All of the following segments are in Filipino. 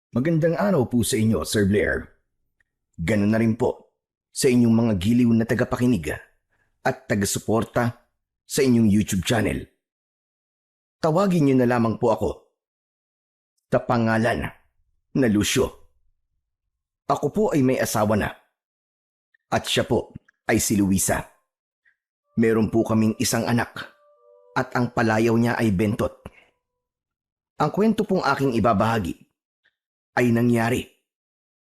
Magandang araw po sa inyo, Sir Blair. Ganun na rin po sa inyong mga giliw na tagapakinig at taga-suporta sa inyong YouTube channel. Tawagin niyo na lamang po ako sa pangalan na Lucio. Ako po ay may asawa na at siya po ay si Luisa. Meron po kaming isang anak at ang palayaw niya ay Bentot. Ang kwento pong aking ibabahagi ay nangyari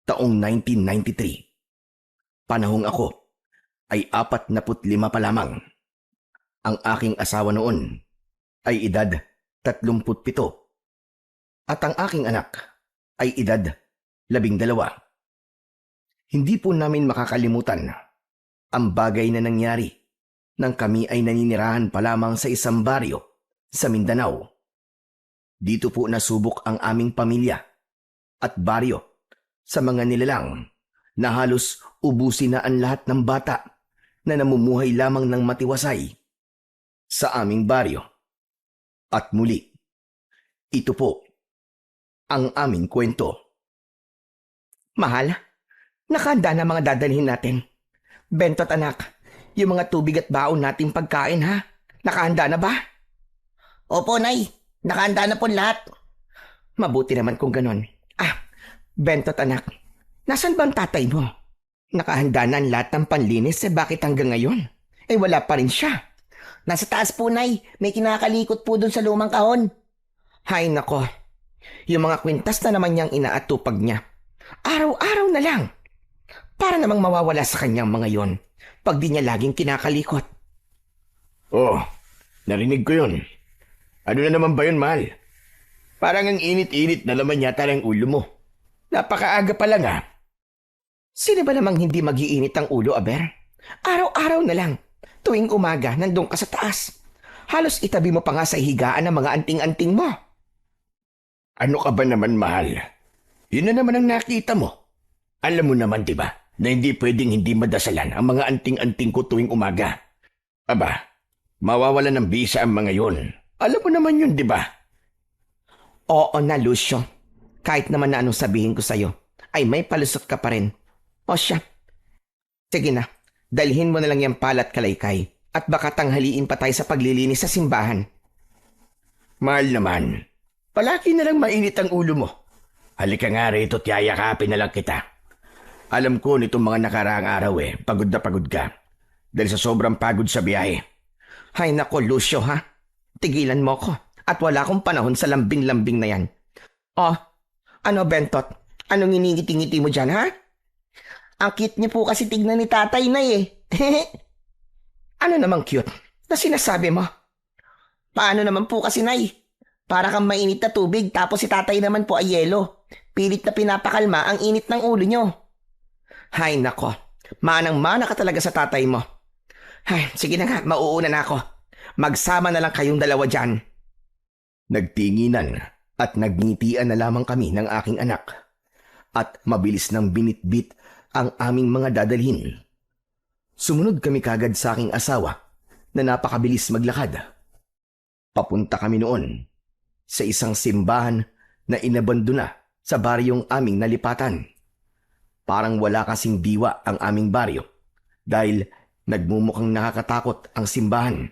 taong 1993. Panahong ako ay 45 pa lamang. Ang aking asawa noon ay edad 37 at ang aking anak ay edad 12. Hindi po namin makakalimutan ang bagay na nangyari nang kami ay naninirahan pa lamang sa isang baryo sa Mindanao. Dito po nasubok ang aming pamilya at baryo sa mga nilalang na halos ubusin na ang lahat ng bata na namumuhay lamang ng matiwasay sa aming baryo. At muli, ito po ang aming kwento. Mahal, nakahanda na mga dadalhin natin. Bentot anak, yung mga tubig at baon nating pagkain ha? Nakahanda na ba? Opo, Nay. Nakahanda na po lahat. Mabuti naman kung ganon. Bentot anak, nasan ba ang tatay mo? Nakahanda na ang lahat ng panlinis bakit hanggang ngayon? Wala pa rin siya. Nasa taas po, Nay. May kinakalikot po dun sa lumang kahon. Hay nako, yung mga kwintas na naman niyang inaatupag niya. Araw-araw na lang. Para namang mawawala sa kanyang mga yon pag di niya laging kinakalikot. Oh, narinig ko yun. Ano na naman ba yun, mahal? Parang ang init-init na laman yata ng ulo mo. Napakaaga pa lang Sino ba namang hindi mag-iinit ang ulo, Aber? Araw-araw na lang. Tuwing umaga, nandun ka sa taas. Halos itabi mo pa nga sa higaan ng mga anting-anting mo. Ano ka ba naman, mahal? Yun na naman ang nakita mo. Alam mo naman, di ba, na hindi pwedeng hindi madasalan ang mga anting-anting ko tuwing umaga. Aba, mawawala ng bisa ang mga yon. Alam mo naman yun, di ba? Oo na, Lucio. Kahit naman na anong sabihin ko sa'yo, ay may palusot ka pa rin. O siya. Sige na, dalhin mo na lang yung palat kalaykay at baka tanghaliin pa tayo sa paglilinis sa simbahan. Mahal naman, palagi na lang mainit ang ulo mo. Halika nga rito at yayakapin na lang kita. Alam ko nitong mga nakaraang araw pagod na pagod ka. Dahil sa sobrang pagod sa biyahe. Hay nako, Lucio ha. Tigilan mo ko at wala akong panahon sa lambing-lambing na yan. Oh, ano Bentot? Anong iningiti-ngiti mo dyan ha? Ang cute niyo po kasi tignan ni tatay, Nay Ano namang cute na sinasabi mo? Paano naman po kasi, Nay? Para kang mainit na tubig tapos si tatay naman po ay yelo. Pilit na pinapakalma ang init ng ulo niyo. Hay nako, manang-mana ka talaga sa tatay mo. Ay, sige na nga, mauuna na ako. Magsama na lang kayong dalawa dyan. Nagtinginan at nagngitian na lamang kami ng aking anak. At mabilis nang binitbit ang aming mga dadalhin. Sumunod kami kagad sa aking asawa na napakabilis maglakad. Papunta kami noon sa isang simbahan na inabandona sa baryong aming nalipatan. Parang wala kasing diwa ang aming baryo dahil nagmumukhang nakakatakot ang simbahan.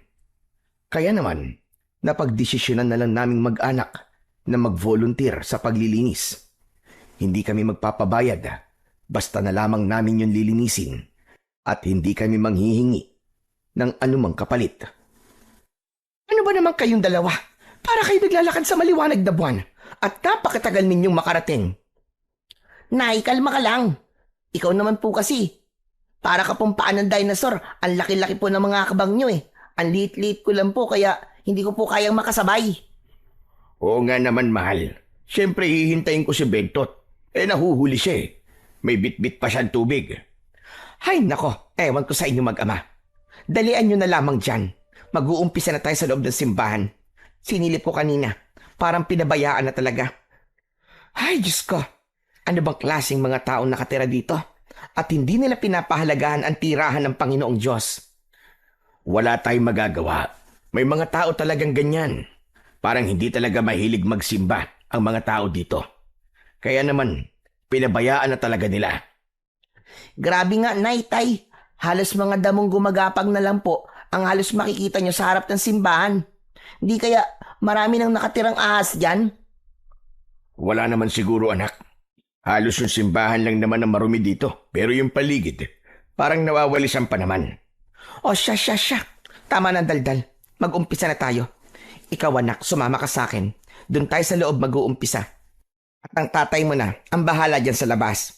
Kaya naman, napagdesisyonan na lang naming mag-anak na mag-volunteer sa paglilinis. Hindi kami magpapabayad, basta na lamang namin yung lilinisin at hindi kami manghihingi ng anumang kapalit. Ano ba naman kayong dalawa? Para kayo naglalakad sa maliwanag na buwan at napakatagal ninyong makarating. Nay, kalma ka lang. Ikaw naman po kasi. Para ka pong paan ng dinosaur. Ang laki-laki po ng mga kabang nyo Ang liit-liit ko lang po kaya hindi ko po kayang makasabay. Oo nga naman, mahal. Siyempre hihintayin ko si Bentot. Nahuhuli siya May bit-bit pa siyang tubig. Hay nako, ewan ko sa inyo mag-ama. Dalian nyo na lamang dyan. Mag-uumpisa na tayo sa loob ng simbahan. Sinilip ko kanina. Parang pinabayaan na talaga. Ay, Diyos ko. Ano bang klaseng mga taong nakatira dito? At hindi nila pinapahalagahan ang tirahan ng Panginoong Diyos. Wala tayong magagawa. May mga tao talagang ganyan. Parang hindi talaga mahilig magsimba ang mga tao dito. Kaya naman, pinabayaan na talaga nila. Grabe nga, Nay, Tay. Halos mga damong gumagapang na lang po ang halos makikita nyo sa harap ng simbahan. Hindi kaya marami nang nakatirang ahas dyan? Wala naman siguro, anak. Halos yung simbahan lang naman ang marumi dito. Pero yung paligid, parang nawawalisan pa naman. O siya. Tama na daldal. Mag-umpisa na tayo. Ikaw anak, sumama ka sa akin. Doon tayo sa loob mag-uumpisa. At ang tatay mo na, ang bahala dyan sa labas.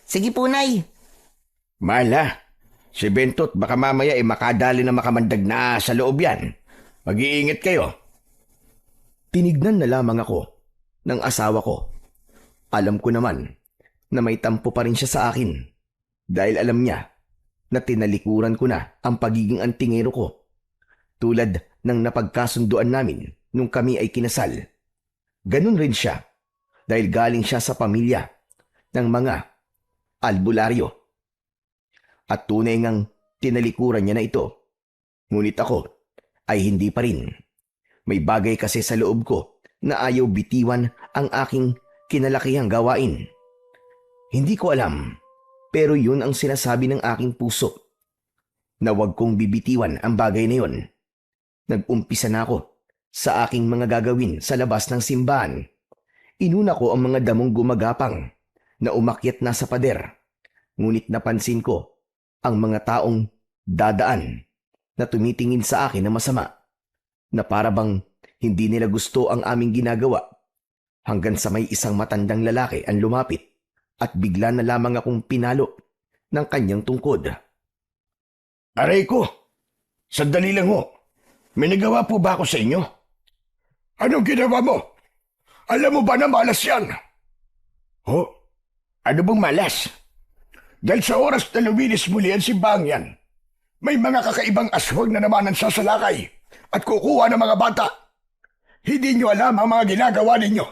Sige po, Nay. Mala, si Bentot baka mamaya makadali na makamandag na sa loob yan. Mag-iingat kayo. Tinignan na lamang ako ng asawa ko. Alam ko naman na may tampo pa rin siya sa akin dahil alam niya na tinalikuran ko na ang pagiging antingero ko tulad ng napagkasunduan namin nung kami ay kinasal. Ganun rin siya dahil galing siya sa pamilya ng mga albularyo. At tunay ngang tinalikuran niya na ito. Ngunit ako ay hindi pa rin. May bagay kasi sa loob ko na ayaw bitiwan ang aking kinalakihang gawain. Hindi ko alam, pero yun ang sinasabi ng aking puso. Na wag kong bibitiwan ang bagay na yun. Nag-umpisa na ako sa aking mga gagawin sa labas ng simbahan. Inuna ko ang mga damong gumagapang na umakyat na sa pader. Ngunit napansin ko ang mga taong dadaan na tumitingin sa akin na masama, na para bang hindi nila gusto ang aming ginagawa, hanggang sa may isang matandang lalaki ang lumapit at bigla na lamang akong pinalo ng kanyang tungkod. Aray ko! Sandali lang ho. May nagawa po ba ako sa inyo? Anong ginawa mo? Alam mo ba na malas yan? Ho? Ano bang malas? Dahil sa oras na luminis muli ang simbahang yan, may mga kakaibang aswang na naman ang sasalakay at kukuha ng mga bata. Hindi nyo alam ang mga ginagawa ninyo.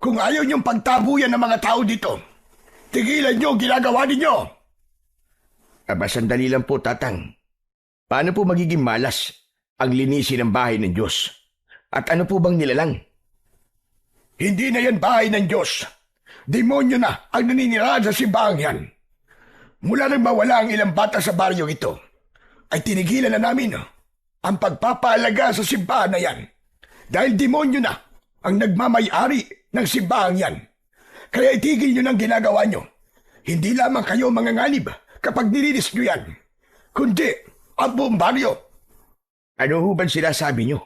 Kung ayaw nyong pagtabuyan ng mga tao dito, tigilan nyo ang ginagawa ninyo. Aba, sandali lang po, Tatang. Paano po magiging malas ang linisin ng bahay ng Diyos? At ano po bang nilalang? Hindi na yan bahay ng Diyos. Demonyo na ang naninirahan sa simbahang yan. Mula nang mawala ang ilang bata sa baryong ito, ay tinigilan na namin ang pagpapaalaga sa simbahan na yan. Dahil demonyo na ang nagmamay-ari ng simbahang yan. Kaya itigil nyo ng ginagawa nyo. Hindi lamang kayo manganganib kapag nilinis nyo yan, kundi ang buong baryo. Ano ho ba sinasabi nyo?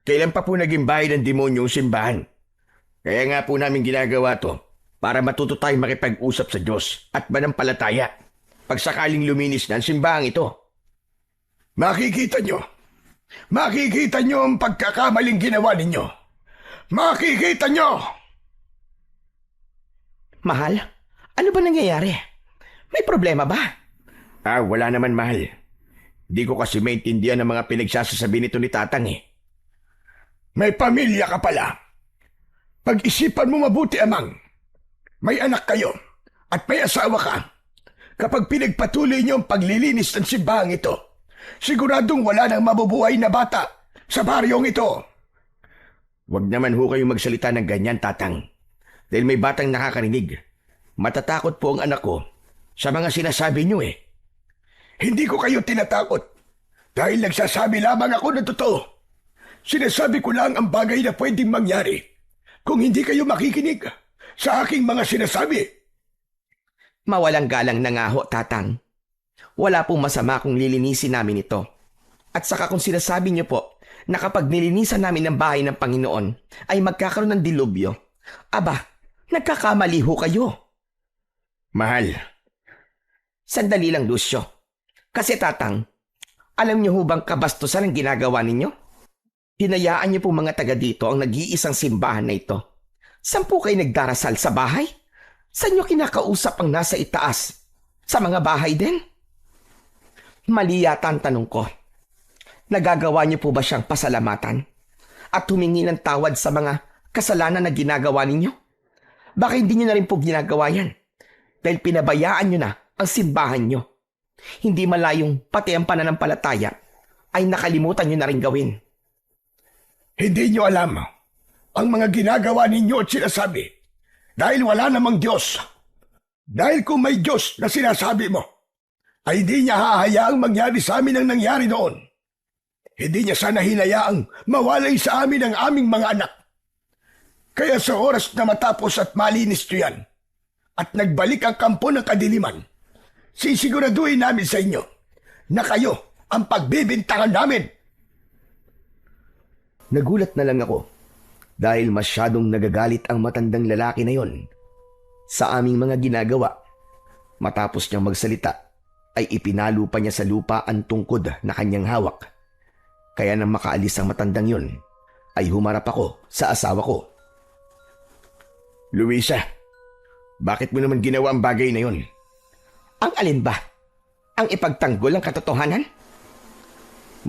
Kailan pa po naging bahay ng demonyo ang simbahan? Kaya nga po namin ginagawa to para matuto tayong makipag-usap sa Diyos at manampalataya pag sakaling luminis na ang simbahang ito. Makikita nyo ang pagkakamaling ginawa ninyo. Makikita nyo! Mahal, ano ba nangyayari? May problema ba? Wala naman, mahal. Di ko kasi maintindihan ang mga pinagsasasabi nito ni Tatang eh. May pamilya ka pala. Pag-isipan mo mabuti, amang. May anak kayo at may asawa ka. Kapag pinagpatuloy niyo ang paglilinis ng simbahang ito, siguradong wala nang mabubuhay na bata sa baryong ito. Huwag naman ho kayong magsalita ng ganyan, Tatang. Dahil may batang nakakarinig. Matatakot po ang anak ko sa mga sinasabi niyo eh. Hindi ko kayo tinatakot dahil nagsasabi lamang ako ng totoo. Sinasabi ko lang ang bagay na pwedeng mangyari kung hindi kayo makikinig sa aking mga sinasabi. Mawalang galang na nga ho, Tatang. Wala pong masama kung lilinisin namin ito. At saka kung sinasabi niyo po na kapag nilinisan namin ang bahay ng Panginoon ay magkakaroon ng dilubyo, aba, nagkakamali ho kayo. Mahal. Sandali lang, Lucio. Kasi Tatang, alam niyo ho bang kabastusan ang ginagawa ninyo? Hinayaan niyo po mga taga dito ang nag-iisang simbahan na ito. Saan po kayo nagdarasal sa bahay? Saan niyo kinakausap ang nasa itaas? Sa mga bahay din? Mali yata ang tanong ko. Nagagawa niyo po ba siyang pasalamatan? At humingi ng tawad sa mga kasalanan na ginagawa ninyo? Baka hindi niyo na rin po ginagawa yan. Dahil pinabayaan niyo na ang simbahan niyo. Hindi malayong pati ang pananampalataya ay nakalimutan niyo na rin gawin. Hindi niyo alam ang mga ginagawa ninyo at sinasabi. Dahil wala namang Diyos. Dahil kung may Diyos na sinasabi mo, ay hindi niya hahayaang mangyari sa amin ang nangyari noon. Hindi niya sana hinayaang mawalay sa amin ang aming mga anak. Kaya sa oras na matapos at malinis niyo yan, at nagbalik ang kampo ng kadiliman, sisiguraduhin namin sa inyo na kayo ang pagbibintangan namin. Nagulat na lang ako dahil masyadong nagagalit ang matandang lalaki na yon sa aming mga ginagawa. Matapos niyang magsalita, ay ipinalo pa niya sa lupa ang tungkod na kanyang hawak. Kaya nang makaalis ang matandang yon, ay humarap ako sa asawa ko. Luisa, bakit mo naman ginawa ang bagay na yon? Ang alin ba? Ang ipagtanggol ang katotohanan?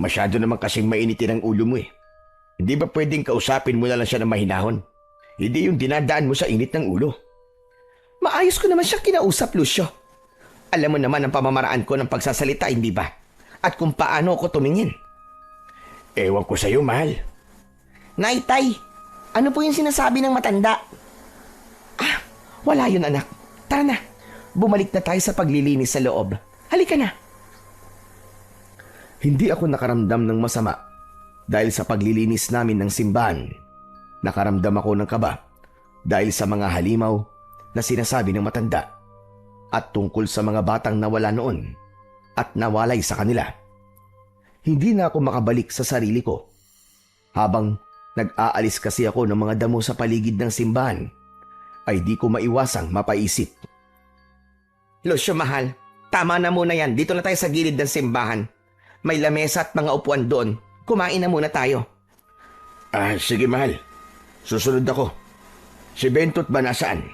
Masyado naman kasing mainitin ang ulo mo eh. Hindi ba pwedeng kausapin mo na lang siya ng mahinahon? Hindi yung dinadaan mo sa init ng ulo. Maayos ko naman siya kinausap, Lucio. Alam mo naman ang pamamaraan ko ng pagsasalita, hindi ba? At kung paano ako tumingin. Ewan ko sa'yo, mahal. Nay, Tay, ano po yung sinasabi ng matanda? Wala yun, anak. Tara na. Bumalik na tayo sa paglilinis sa loob. Halika na. Hindi ako nakaramdam ng masama dahil sa paglilinis namin ng simbahan. Nakaramdam ako ng kaba dahil sa mga halimaw na sinasabi ng matanda at tungkol sa mga batang nawala noon at nawalay sa kanila. Hindi na ako makabalik sa sarili ko. Habang nag-aalis kasi ako ng mga damo sa paligid ng simbahan, ay di ko maiwasang mapaisip. Lucio, mahal. Tama na muna yan. Dito na tayo sa gilid ng simbahan. May lamesa at mga upuan doon. Kumain na muna tayo. Sige, mahal. Susunod ako. Si Bentot ba nasaan?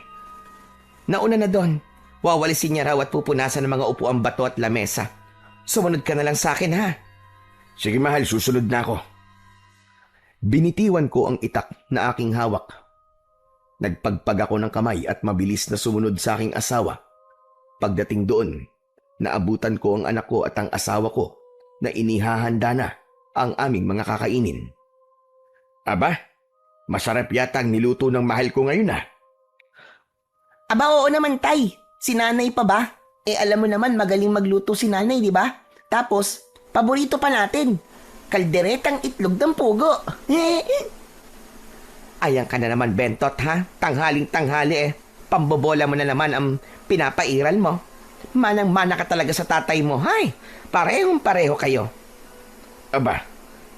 Nauna na doon. Wawalisin niya raw at pupunasan ng mga upuang bato at lamesa. Sumunod ka na lang sa akin, ha? Sige, mahal. Susunod na ako. Binitiwan ko ang itak na aking hawak. Nagpagpag ako ng kamay at mabilis na sumunod sa aking asawa. Pagdating doon, naabutan ko ang anak ko at ang asawa ko na inihahanda na ang aming mga kakainin. Aba, masarap yata ang niluto ng mahal ko ngayon, Aba, oo naman, Tay. Si nanay pa ba? Alam mo naman, magaling magluto si nanay, di ba? Tapos, paborito pa natin. Kalderetang itlog ng pugo. Ayan ka na naman, Bentot, ha? Tanghaling-tanghali eh. Pambobola mo na naman ang pinapairal mo. Manang-mana ka talaga sa tatay mo, hay. Parehong-pareho kayo. Aba,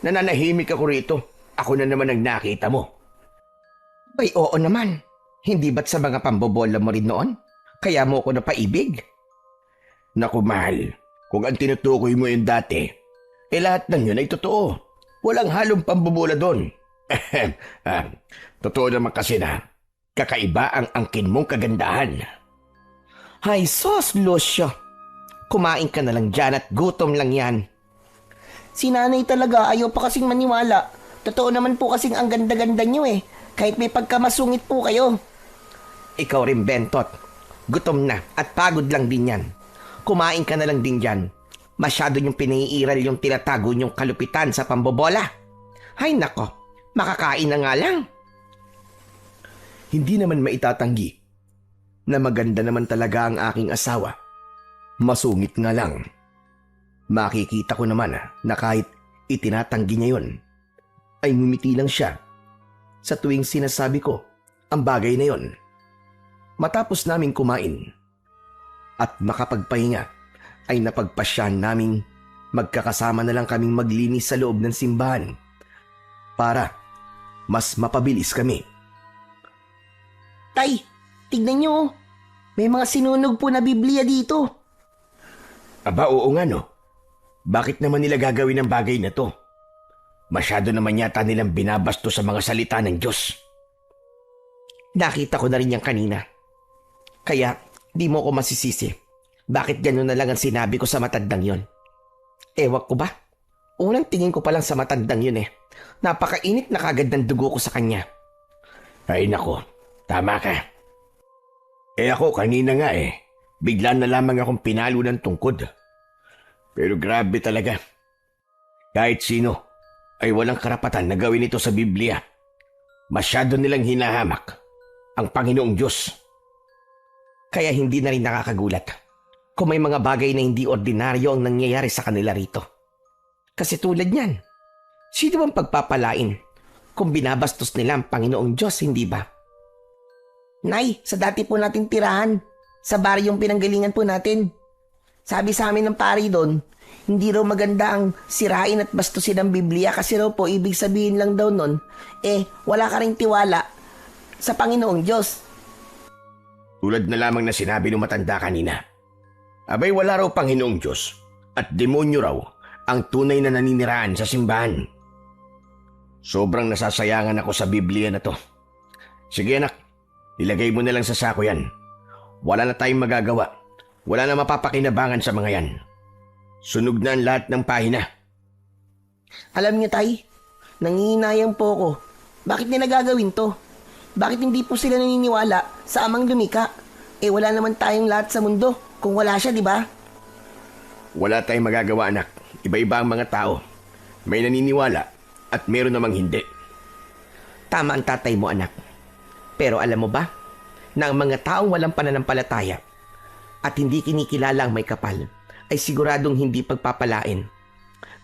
nananahimik ako rito. Ako na naman ang nakita mo. Ay, oo naman. Hindi ba't sa mga pambobola mo rin noon? Kaya mo ako napaibig? Naku, mahal. Kung ang tinutukoy mo yung dati, lahat ng yun ay totoo. Walang halong pambobola doon. Totoo naman kasi na kakaiba ang angkin mong kagandahan. Hay sos, Lucio. Kumain ka na lang dyan at gutom lang yan. Si nanay talaga, ayaw pa kasing maniwala. Totoo naman po kasing ang ganda-ganda nyo eh. Kahit may pagkamasungit po kayo. Ikaw rin, Bentot. Gutom na at pagod lang din yan. Kumain ka na lang din dyan. Masyado niyong pinaiiral yung tinatago niyong kalupitan sa pambobola. Hay nako, makakain na nga lang. Hindi naman maitatanggi na maganda naman talaga ang aking asawa. Masungit nga lang. Makikita ko naman na kahit itinatanggi niya yon, ay ngumiti lang siya sa tuwing sinasabi ko ang bagay na yon. Matapos naming kumain at makapagpahinga, ay napagpasyahan naming magkakasama na lang kaming maglinis sa loob ng simbahan para mas mapabilis kami. Tay, tignan nyo. May mga sinunog po na Biblia dito. Aba, oo nga no. Bakit naman nila gagawin ang bagay na to? Masyado naman yata nilang binabasto sa mga salita ng Diyos. Nakita ko na rin yan kanina. Kaya di mo ko masisisi. Bakit gano'n na lang ang sinabi ko sa matandang yon? Ewan ko ba? Unang tingin ko pa lang sa matandang yun eh. Napakainit na kagad ng dugo ko sa kanya. Ay nako, tama ka. Ako kanina nga bigla na lamang akong pinalo ng tungkod. Pero grabe talaga. Kahit sino ay walang karapatan na gawin ito sa Biblia. Masyado nilang hinahamak ang Panginoong Diyos. Kaya hindi na rin nakakagulat kung may mga bagay na hindi ordinaryo ang nangyayari sa kanila rito. Kasi tulad niyan, sino bang pagpapalain kung binabastos nila ang Panginoong Diyos, hindi ba? Nay, sa dati po nating tirahan, sa baryong pinanggalingan po natin. Sabi sa amin ng pari doon, hindi raw maganda ang sirain at bastusin ang Biblia kasi raw po ibig sabihin lang daw nun, wala ka ring tiwala sa Panginoong Diyos. Tulad na lamang na sinabi ng matanda kanina. Abay wala raw Panginoong Diyos at demonyo raw ang tunay na naniniraan sa simbahan. Sobrang nasasayangan ako sa Biblia na to. Sige anak, ilagay mo na lang sa sako yan. Wala na tayong magagawa. Wala na mapapakinabangan sa mga yan. Sunog na ang lahat ng pahina. Alam niyo tay, nangihinayang po ako. Bakit nila gagawin to? Bakit hindi po sila naniniwala sa amang lumika? Wala naman tayong lahat sa mundo kung wala siya, di ba? Wala tayong magagawa anak. Iba-iba ang mga tao. May naniniwala at meron namang hindi. Tama ang tatay mo, anak. Pero alam mo ba na ang mga taong walang pananampalataya at hindi kinikilala ang may kapal ay siguradong hindi pagpapalain.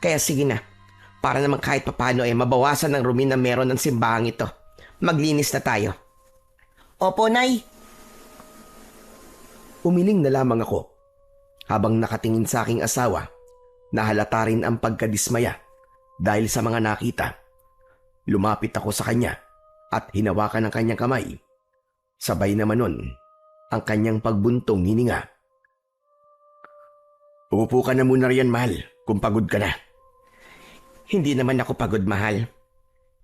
Kaya sige na, para naman kahit papano mabawasan ang rumi na meron ng simbahang ito. Maglinis na tayo. Opo, Nay. Umiling na lamang ako habang nakatingin sa aking asawa na halata rin ang pagkadismaya dahil sa mga nakita. Lumapit ako sa kanya at hinawakan ang kanyang kamay. Sabay naman nun ang kanyang pagbuntong hininga. Umupo ka na muna riyan, mahal, kung pagod ka na. Hindi naman ako pagod, mahal.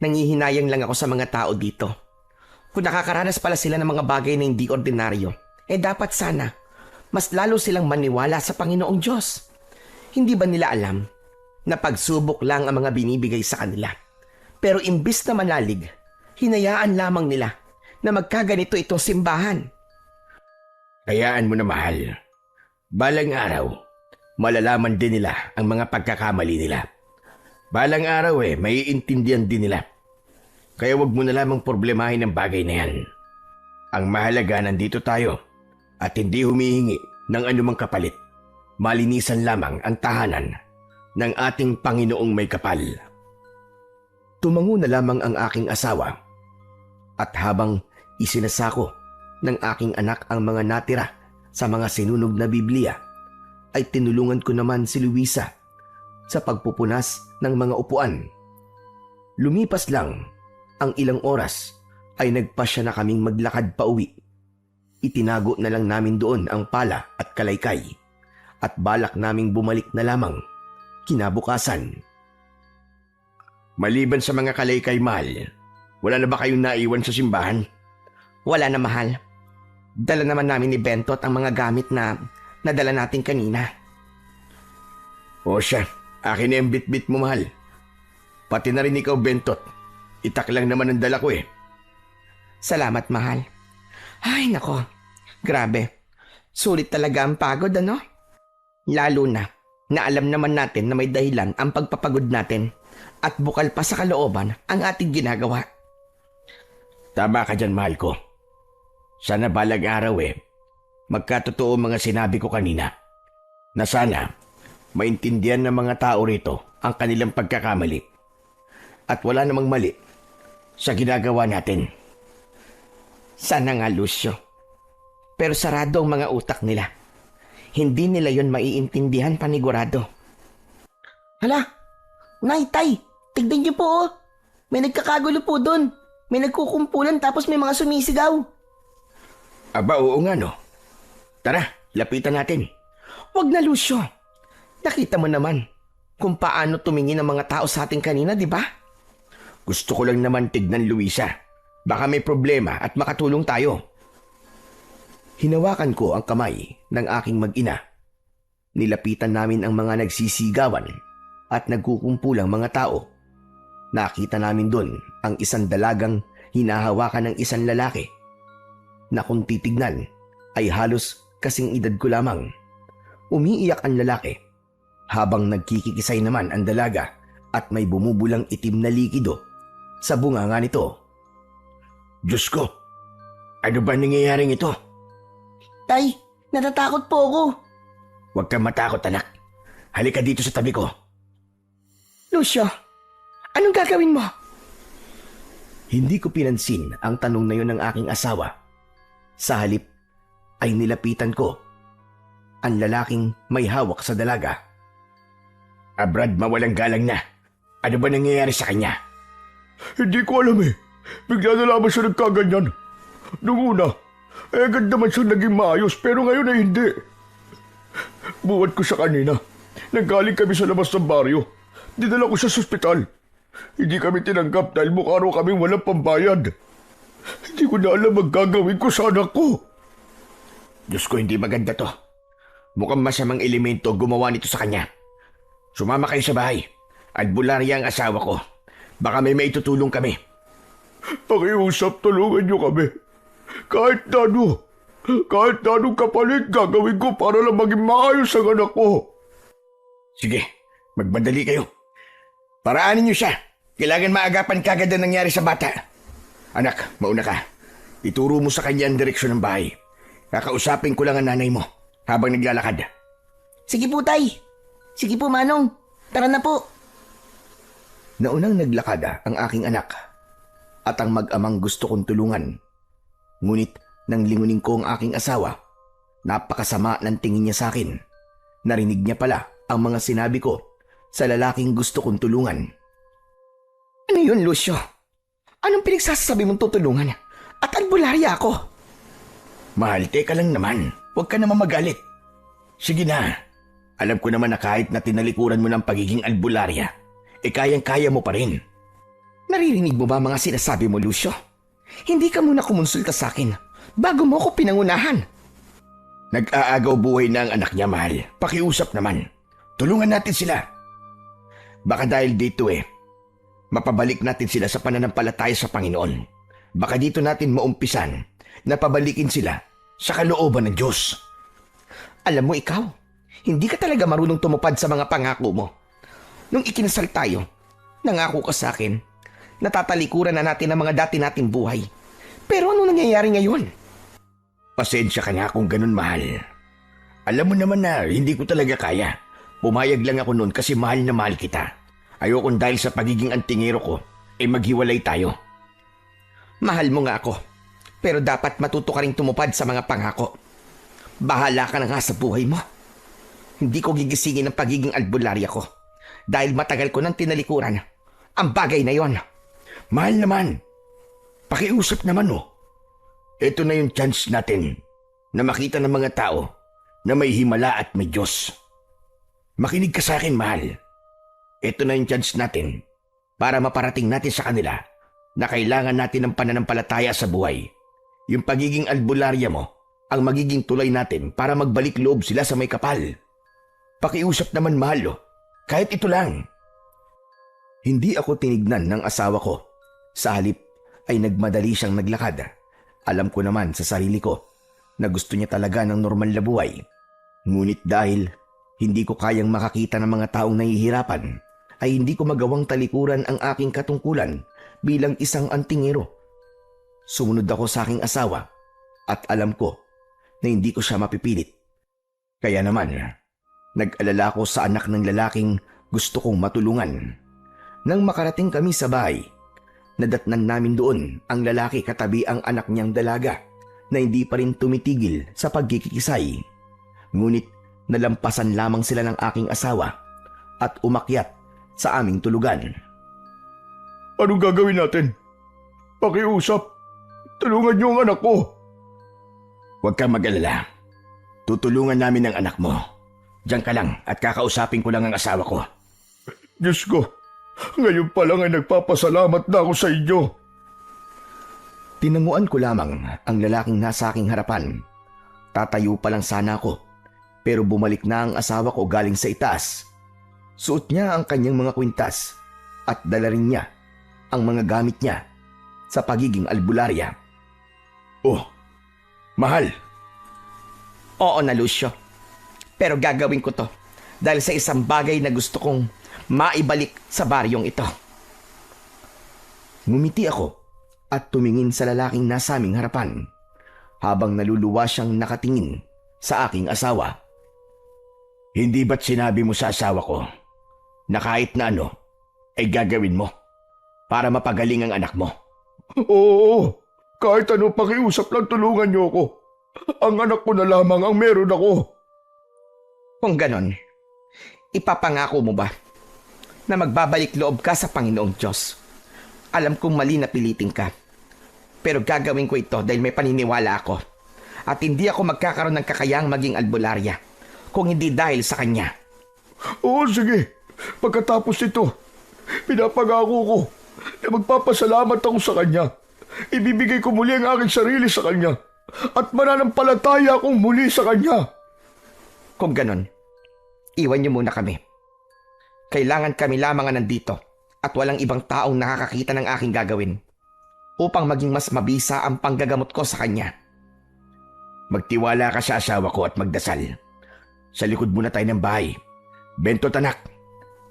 Nangihinayang lang ako sa mga tao dito. Kung nakakaranas pala sila ng mga bagay na hindi ordinaryo, dapat sana mas lalo silang maniwala sa Panginoong Diyos. Hindi ba nila alam na pagsubok lang ang mga binibigay sa kanila? Pero imbis na manalig, hinayaan lamang nila na magkaganito itong simbahan. Hayaan mo na, mahal. Balang araw, malalaman din nila ang mga pagkakamali nila. Balang araw maiintindihan din nila. Kaya wag mo na lamang problemahin ang bagay na yan. Ang mahalaga nandito tayo at hindi humihingi ng anumang kapalit. Malinisan lamang ang tahanan ng ating Panginoong may kapal. Tumango na lamang ang aking asawa at habang isinasako ng aking anak ang mga natira sa mga sinunog na Biblia, ay tinulungan ko naman si Luisa sa pagpupunas ng mga upuan. Lumipas lang ang ilang oras ay nagpasya na kaming maglakad pa uwi. Itinago na lang namin doon ang pala at kalaykay at balak naming bumalik na lamang kinabukasan. Maliban sa mga kalaykay, mahal, wala na ba kayong naiwan sa simbahan? Wala na, mahal. Dala naman namin ni Bentot ang mga gamit na nadala natin kanina. O siya, akin na yung bit-bit mo, mahal. Pati na rin ikaw, Bentot. Itak lang naman ang dala ko Salamat, mahal. Ay, nako. Grabe. Sulit talaga ang pagod, ano? Lalo na alam naman natin na may dahilan ang pagpapagod natin at bukal pa sa kalooban ang ating ginagawa. Tama ka dyan, mahal ko. Sana balag araw magkatotoo mga sinabi ko kanina. Na sana maintindihan ng mga tao rito ang kanilang pagkakamali. At wala namang mali sa ginagawa natin. Sana nga, Lucio. Pero sarado ang mga utak nila. Hindi nila yon maiintindihan panigurado. Hala, Nay, Tay, tignan niyo po May nagkakagulo po doon. May nagkukumpulan tapos may mga sumisigaw. Aba, oo nga no. Tara, lapitan natin. Wag na, Lucio. Nakita mo naman kung paano tumingin ang mga tao sa atin kanina, di ba? Gusto ko lang naman tignan, Luisa. Baka may problema at makatulong tayo. Hinawakan ko ang kamay ng aking mag-ina. Nilapitan namin ang mga nagsisigawan at nagkukumpulang mga tao. Nakita namin doon ang isang dalagang hinahawakan ng isang lalaki na kung titignan ay halos kasing edad ko lamang. Umiiyak ang lalaki habang nagkikikisay naman ang dalaga at may bumubulang itim na likido sa bunganga nito. Diyos ko, Ano ba nangyayaring ito? Tay, natatakot po ako. Huwag kang matakot, anak. Halika dito sa tabi ko. Lucio, anong gagawin mo? Hindi ko pinansin ang tanong na yun ng aking asawa. Sa halip ay nilapitan ko ang lalaking may hawak sa dalaga. Brad, mawalang galang na. Ano ba nangyayari sa kanya? Hindi ko alam eh. Bigla na lamang siya nagkaganyan. Nung una, agad naman siya naging maayos pero ngayon ay hindi. Buwan ko siya kanina. Nanggaling kami sa labas ng baryo. Dinala ko siya sa ospital. Hindi kami tinanggap dahil mukha raw kaming walang pambayad. Hindi ko na alam ang gagawin ko sa anak ko. Diyos ko, hindi maganda to. Mukhang masamang elemento gumawa nito sa kanya. Sumama kayo sa bahay. Albularya ang asawa ko. Baka may maitutulong kami. Pakiusap, tulungan niyo kami. Kahit anong kapalit gagawin ko para lang maging maayos ang anak ko. Sige, magmadali kayo. Paraanin niyo siya. Kailangan maagapan kagad ang nangyari sa bata. Anak, mauna ka. Ituro mo sa kanya ang direksyon ng bahay. Kakausapin ko lang ang nanay mo habang naglalakad. Sige po, Tay. Sige po, Manong. Tara na po. Naunang naglakad ang aking anak at ang mag-amang gusto kong tulungan. Ngunit nang lingunin ko ang aking asawa, napakasama ng tingin niya sa akin. Narinig niya pala ang mga sinabi ko sa lalaking gusto kong tulungan. Ano yun, Lucio? Anong pinagsasabi mong tutulungan? At albularya ako. Mahal, teka lang naman. Huwag ka naman magalit. Sige na. Alam ko naman na kahit na tinalikuran mo ng pagiging albularya, kayang-kaya mo pa rin. Naririnig mo ba mga sinasabi mo, Lucio? Hindi ka muna kumonsulta sa akin bago mo ako pinangunahan. Nag-aagaw buhay na ang anak niya, mahal. Pakiusap naman. Tulungan natin sila. Baka dahil dito mapabalik natin sila sa pananampalataya sa Panginoon. Baka dito natin maumpisan na pabalikin sila sa kalooban ng Diyos. Alam mo ikaw, hindi ka talaga marunong tumupad sa mga pangako mo. Nung ikinasal tayo, nangako ka sa akin, natatalikuran na natin ang mga dati nating buhay. Pero ano nangyayari ngayon? Pasensya ka na kung ganun, mahal. Alam mo naman na hindi ko talaga kaya. Pumayag lang ako noon kasi mahal na mahal kita. Ayokong dahil sa pagiging antingero ko, maghiwalay tayo. Mahal mo nga ako, pero dapat matuto ka rin tumupad sa mga pangako. Bahala ka na nga sa buhay mo. Hindi ko gigisingin ang pagiging albularya ko dahil matagal ko nang tinalikuran ang bagay na yon. Mahal naman. Pakiusap naman Ito na yung chance natin na makita ng mga tao na may himala at may Diyos. Makinig ka sa akin, mahal. Ito na yung chance natin para maparating natin sa kanila na kailangan natin ng pananampalataya sa buhay. Yung pagiging albularya mo ang magiging tulay natin para magbalik loob sila sa may kapal. Pakiusap naman, mahal. Kahit ito lang. Hindi ako tinignan ng asawa ko. Sa halip ay nagmadali siyang naglakad. Alam ko naman sa sarili ko na gusto niya talaga ng normal na buhay. Ngunit dahil hindi ko kayang makakita ng mga taong nahihirapan, ay hindi ko magawang talikuran ang aking katungkulan bilang isang antingero. Sumunod ako sa aking asawa at alam ko na hindi ko siya mapipilit. Kaya naman, nag-alala ko sa anak ng lalaking gusto kong matulungan. Nang makarating kami sa bahay, nadatnan namin doon ang lalaki katabi ang anak niyang dalaga na hindi pa rin tumitigil sa pagkikisay. Ngunit nalampasan lamang sila ng aking asawa at umakyat sa aming tulugan. Anong gagawin natin? Pakiusap. Tulungan niyo ang anak ko. Huwag kang mag-alala. Tutulungan namin ang anak mo. Diyan ka lang at kakausapin ko lang ang asawa ko. Diyos ko, ngayon pa lang ay nagpapasalamat na ako sa inyo. Tinanguan ko lamang ang lalaking nasa aking harapan. Tatayo pa lang sana ako, pero bumalik na ang asawa ko galing sa itaas. Suot niya ang kanyang mga kwintas at dala rin niya ang mga gamit niya sa pagiging albularya. Oh, mahal. Oo na, Lucio. Pero gagawin ko to dahil sa isang bagay na gusto kong maibalik sa baryong ito. Ngumiti ako at tumingin sa lalaking nasa aming harapan. habang naluluwa siyang nakatingin sa aking asawa. Hindi ba't sinabi mo sa asawa ko na kahit na ano ay gagawin mo para mapagaling ang anak mo? Oo, kahit ano pakiusap lang tulungan niyo ako. Ang anak ko na lamang ang meron ako. Kung ganon, ipapangako mo ba na magbabalik loob ka sa Panginoong Diyos? Alam kong mali na pilitin ka, pero gagawin ko ito dahil may paniniwala ako. At hindi ako magkakaroon ng kakayang maging albularya kung hindi dahil sa Kanya. Oo, sige. Pagkatapos nito, pinapangako ko na magpapasalamat ako sa Kanya. Ibibigay ko muli ang aking sarili sa Kanya at mananampalataya akong muli sa Kanya. Kung ganon, iwan niyo muna kami. Kailangan kami lamang ang nandito at walang ibang taong nakakakita ng aking gagawin upang maging mas mabisa ang panggagamot ko sa Kanya. Magtiwala ka sa asawa ko at magdasal. Sa likod muna tayo ng bahay. Bentot anak,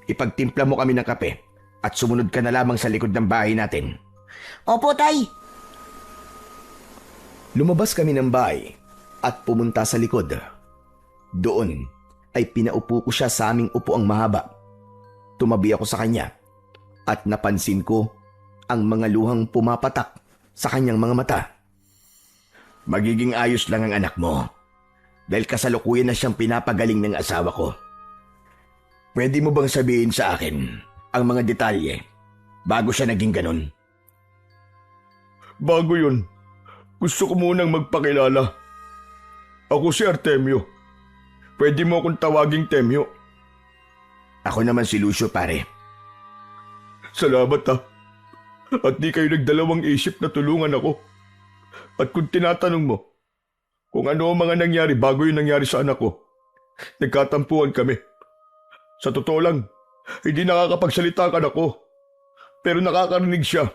ipagtimpla mo kami ng kape at sumunod ka na lamang sa likod ng bahay natin. Opo, Tay. Lumabas kami ng bahay at pumunta sa likod. Doon ay pinaupo ko siya sa aming upuang mahaba. Tumabi ako sa kanya at napansin ko ang mga luhang pumapatak sa kanyang mga mata. Magiging ayos lang ang anak mo dahil kasalukuyan na siyang pinapagaling ng asawa ko. Pwede mo bang sabihin sa akin ang mga detalye bago siya naging ganon? Bago yun, gusto ko munang magpakilala. Ako si Artemio. Pwede mo akong tawaging Temyo. Ako naman si Lucio, pare. Salamat ha. At di kayo nagdalawang isip na tulungan ako. At kung tinatanong mo kung ano ang mga nangyari bago yung nangyari sa anak ko, nagkatampuan kami. Sa totoo lang, hindi nakakapagsalita ang anak ko. Pero nakakarinig siya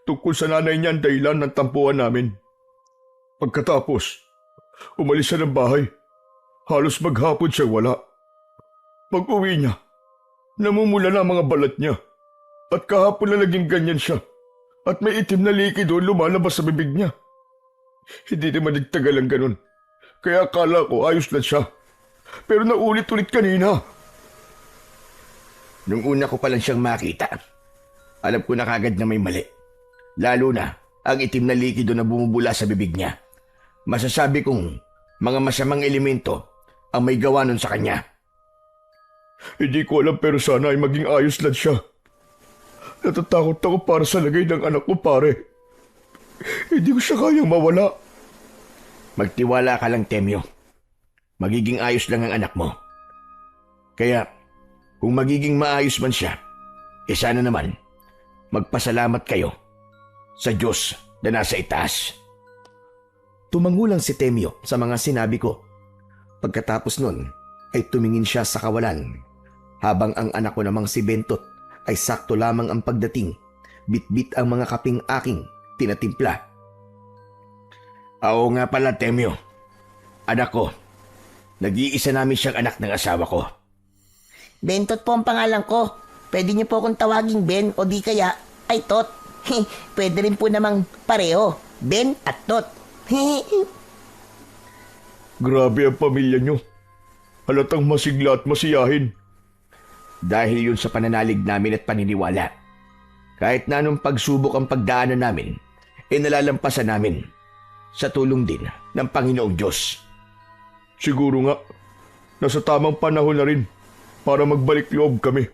tungkol sa nanay niya ang dahilan ng tampuan namin. Pagkatapos, umalis siya ng bahay. Halos maghapon siya wala. Pag-uwi niya, namumula na ang mga balat niya. At kahapon na naging ganyan siya. At may itim na likido lumalabas sa bibig niya. Hindi naman nagtagal ang ganun. Kaya akala ko ayos lang siya. Pero naulit-ulit kanina. Nung una ko pa lang siyang makita, alam ko na kagad na may mali. Lalo na ang itim na likido na bumubula sa bibig niya. Masasabi kong mga masamang elemento ang may gawa nun sa kanya. Hindi ko alam pero sana ay maging ayos lang siya. Natatakot ako para sa lagay ng anak ko, pare. Hindi ko siya kayang mawala. Magtiwala ka lang, Temyo. Magiging ayos lang ang anak mo. Kaya, kung magiging maayos man siya, sana naman, magpasalamat kayo sa Diyos na nasa itaas. Tumangulang si Temyo sa mga sinabi ko. Pagkatapos nun, ay tumingin siya sa kawalan, habang ang anak ko namang si Bentot ay sakto lamang ang pagdating, bitbit ang mga kaping aking tinatimpla. Oo nga pala, Temyo. Anak ko, nag-iisa namin siyang anak ng asawa ko. Bentot po ang pangalan ko. Pwede niyo po akong tawaging Ben o di kaya ay Tot. Pwede rin po namang pareho. Ben at Tot. Grabe ang pamilya niyo. Halatang masigla at masiyahin. Dahil yun sa pananalig namin at paniniwala. Kahit na anong pagsubok ang pagdaanan namin, nalalampasan namin sa tulong din ng Panginoong Diyos. Siguro nga, nasa tamang panahon na rin para magbalik loob kami.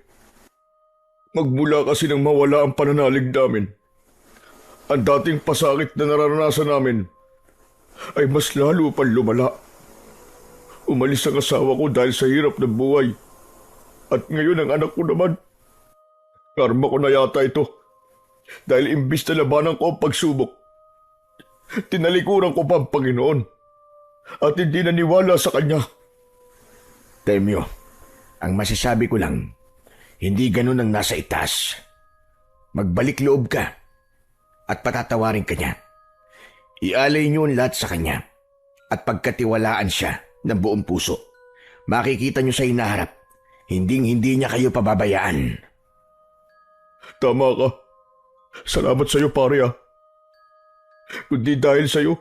Magmula kasi nang mawala ang pananalig namin, ang dating pasakit na nararanasan namin ay mas lalo pang lumala. Umalis ang asawa ko dahil sa hirap ng buhay. At ngayon ang anak ko naman. Karma ko na yata ito. Dahil imbis na labanan ko ang pagsubok, tinalikuran ko pa ang Panginoon. At hindi naniwala sa Kanya. Temyo, ang masasabi ko lang, hindi ganun ang nasa itaas. Magbalik loob ka at patatawarin ka niya. Ialay niyo ang lahat sa Kanya at pagkatiwalaan siya ng buong puso. Makikita niyo sa hinaharap, hinding-hindi niya kayo pababayaan. Tama ka. Salamat sa iyo, pare. Kundi dahil sa iyo,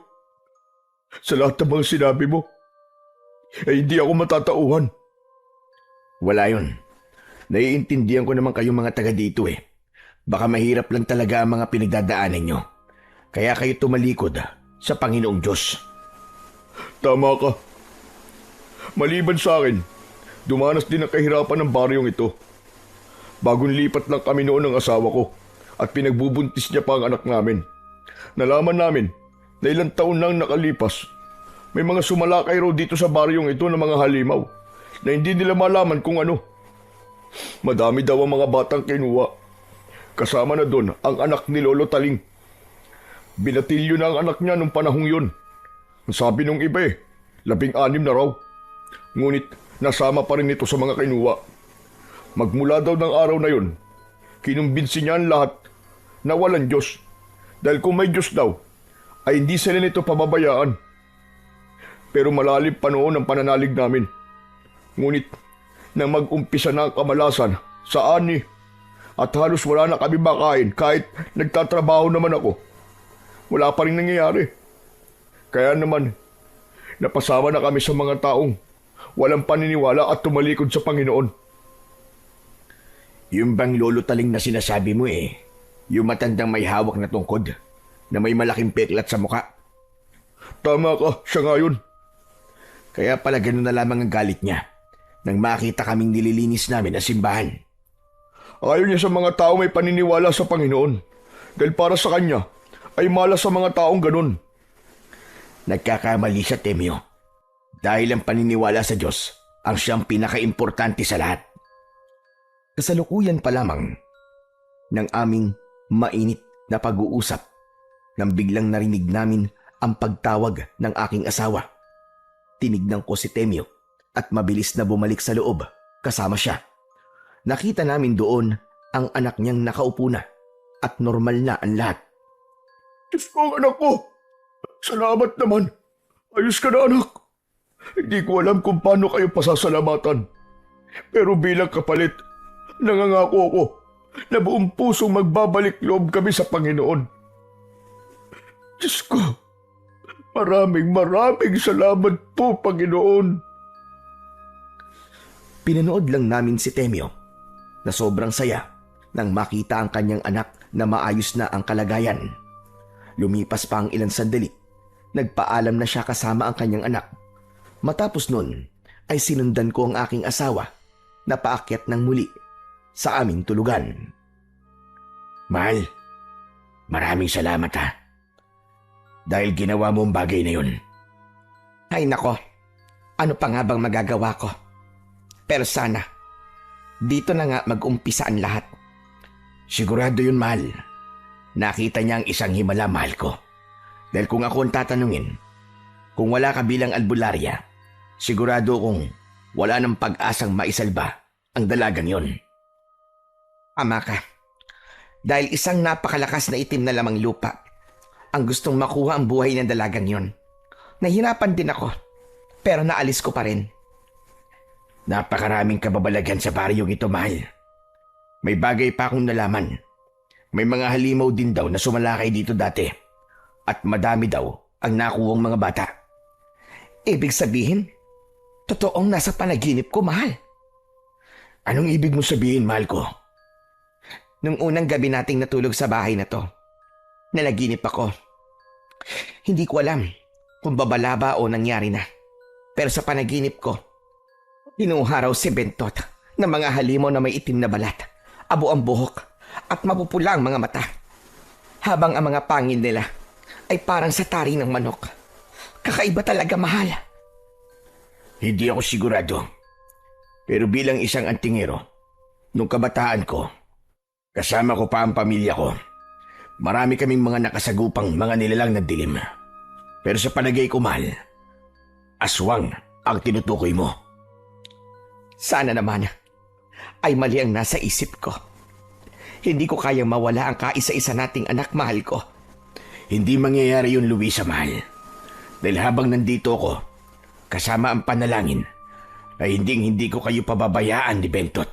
Sa lahat ng mga sinabi mo, ay hindi ako matatauhan. Wala yun. Naiintindihan ko naman kayong mga taga dito eh. Baka mahirap lang talaga ang mga pinagdadaanan nyo. Kaya kayo tumalikod sa Panginoong Diyos. Tama ka. Maliban sa akin, dumanas din ang kahirapan ng baryong ito. Bagong lipat lang kami noon ng asawa ko at pinagbubuntis niya pa ang anak namin. Nalaman namin na ilang taon nang nakalipas, may mga sumalakay raw dito sa baryong ito ng mga halimaw na hindi nila malaman kung ano. Madami daw ang mga batang kinuha. Kasama na doon ang anak ni Lolo Taling. Binatilyo na ang anak niya nung panahong yun. Ang sabi nung iba 16 na raw. Ngunit nasama pa rin ito sa mga kinuha. Magmula daw ng araw na yun, kinumbinsi niya ang lahat na walang Diyos. Dahil kung may Diyos daw, ay hindi sila nito pababayaan. Pero malalim pa noon ang pananalig namin. Ngunit nang mag-umpisa na ang kamalasan sa ani at halos wala na kami makain kahit nagtatrabaho naman ako, wala pa rin nangyayari. Kaya naman, napasama na kami sa mga taong walang paniniwala at tumalikod sa Panginoon. Yung bang Lolo Taling na sinasabi mo yung matandang may hawak na tungkod na may malaking peklat sa muka. Tama ka, siya nga yun. Kaya pala ganun na lamang ang galit niya nang makita kaming nililinis namin ang simbahan. Ayaw niya sa mga tao may paniniwala sa Panginoon dahil para sa kanya ay malas sa mga taong ganun. Nagkakamali siya, Temyo. Dahil ang paniniwala sa Diyos ang siyang pinakaimportante sa lahat. Kasalukuyan pa lamang ng aming mainit na pag-uusap nang biglang narinig namin ang pagtawag ng aking asawa. Tinignan ko si Temyo at mabilis na bumalik sa loob kasama siya. Nakita namin doon ang anak niyang nakaupo na at normal na ang lahat. Diyos ko, anak ko! Salamat naman! Ayos ka na, anak! Hindi ko alam kung paano kayo pasasalamatan. Pero bilang kapalit, nangangako ako na buong pusong magbabalik loob kami sa Panginoon. Diyos ko, maraming salamat po, Panginoon. Pinanood lang namin si Temyo na sobrang saya nang makita ang kanyang anak na maayos na ang kalagayan. Lumipas pa ang ilang sandali, nagpaalam na siya kasama ang kanyang anak. Matapos nun ay sinundan ko ang aking asawa na paakyat ng muli sa aming tulugan. Mahal, maraming salamat ha. Dahil ginawa mo ang bagay na yun. Ay nako, ano pa nga bang magagawa ko? Pero sana, dito na nga mag-umpisa ang lahat. Sigurado yun, mahal. Nakita niya ang isang himala, mahal ko. Dahil kung ako ang tatanungin, kung wala ka bilang albularya, sigurado kong wala ng pag-asang maisalba ang dalagang yon. Ama ka, dahil isang napakalakas na itim na lamang lupa ang gustong makuha ang buhay ng dalagang yon. Nahirapan din ako, pero naalis ko pa rin. Napakaraming kababalaghan sa baryong ito, mahal. May bagay pa akong nalaman. May mga halimaw din daw na sumalakay dito dati. At madami daw ang nakuhang mga bata. Ibig sabihin, totoong nasa panaginip ko, mahal. Anong ibig mo sabihin, mahal ko? Nung unang gabi nating natulog sa bahay na to, nalaginip ako. Hindi ko alam kung babalaba o nangyari na. Pero sa panaginip ko, kinuha raw si Bentot ng mga halimaw na may itim na balat, abo ang buhok at mapupula ang mga mata. Habang ang mga pangil nila ay parang sa tari ng manok. Kakaiba talaga, mahal. Hindi ako sigurado. Pero bilang isang antingero, nung kabataan ko, kasama ko pa ang pamilya ko, marami kaming mga nakasagupang mga nilalang na dilim. Pero sa palagay ko, mahal, aswang ang tinutukoy mo. Sana naman ay mali ang nasa isip ko. Hindi ko kayang mawala ang kaisa-isa nating anak, mahal ko. Hindi mangyayari yun, Luisa, mahal. Dahil habang nandito ako, kasama ang panalangin, ay hindi ko kayo pababayaan ni Bentot.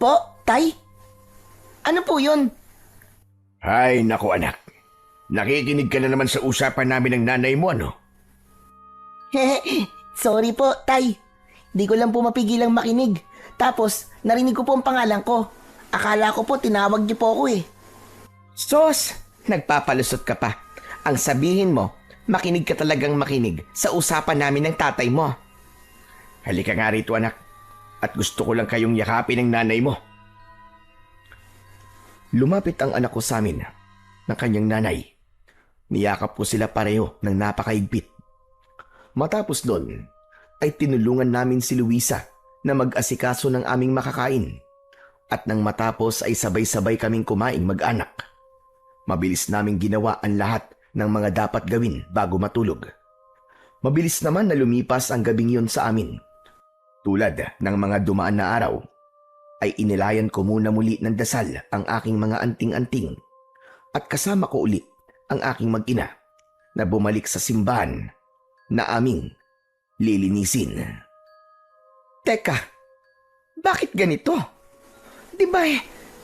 Po, Tay? Ano po yun? Ay, naku anak. nakikinig ka na naman sa usapan namin ng nanay mo, ano? Sorry po, Tay. Di ko lang po mapigilang makinig. Tapos, narinig ko po ang pangalan ko. Akala ko po tinawag niyo po ako eh. Sos, nagpapalusot ka pa. Ang sabihin mo, makinig ka talagang makinig sa usapan namin ng tatay mo. Halika nga rito, anak. At gusto ko lang kayong yakapin ng nanay mo. Lumapit ang anak ko sa amin ng kanyang nanay. Niyakap ko sila pareho ng napakaigpit. Matapos doon, ay tinulungan namin si Luisa na mag-asikaso ng aming makakain. At nang matapos ay sabay-sabay kaming kumain mag-anak. Mabilis naming ginawa ang lahat ng mga dapat gawin bago matulog. Mabilis naman na lumipas ang gabing yun sa amin. Tulad ng mga dumaan na araw, ay inilayan ko muna muli ng dasal ang aking mga anting-anting at kasama ko ulit ang aking mag-ina na bumalik sa simbahan na aming lilinisin. Teka, bakit ganito? Di ba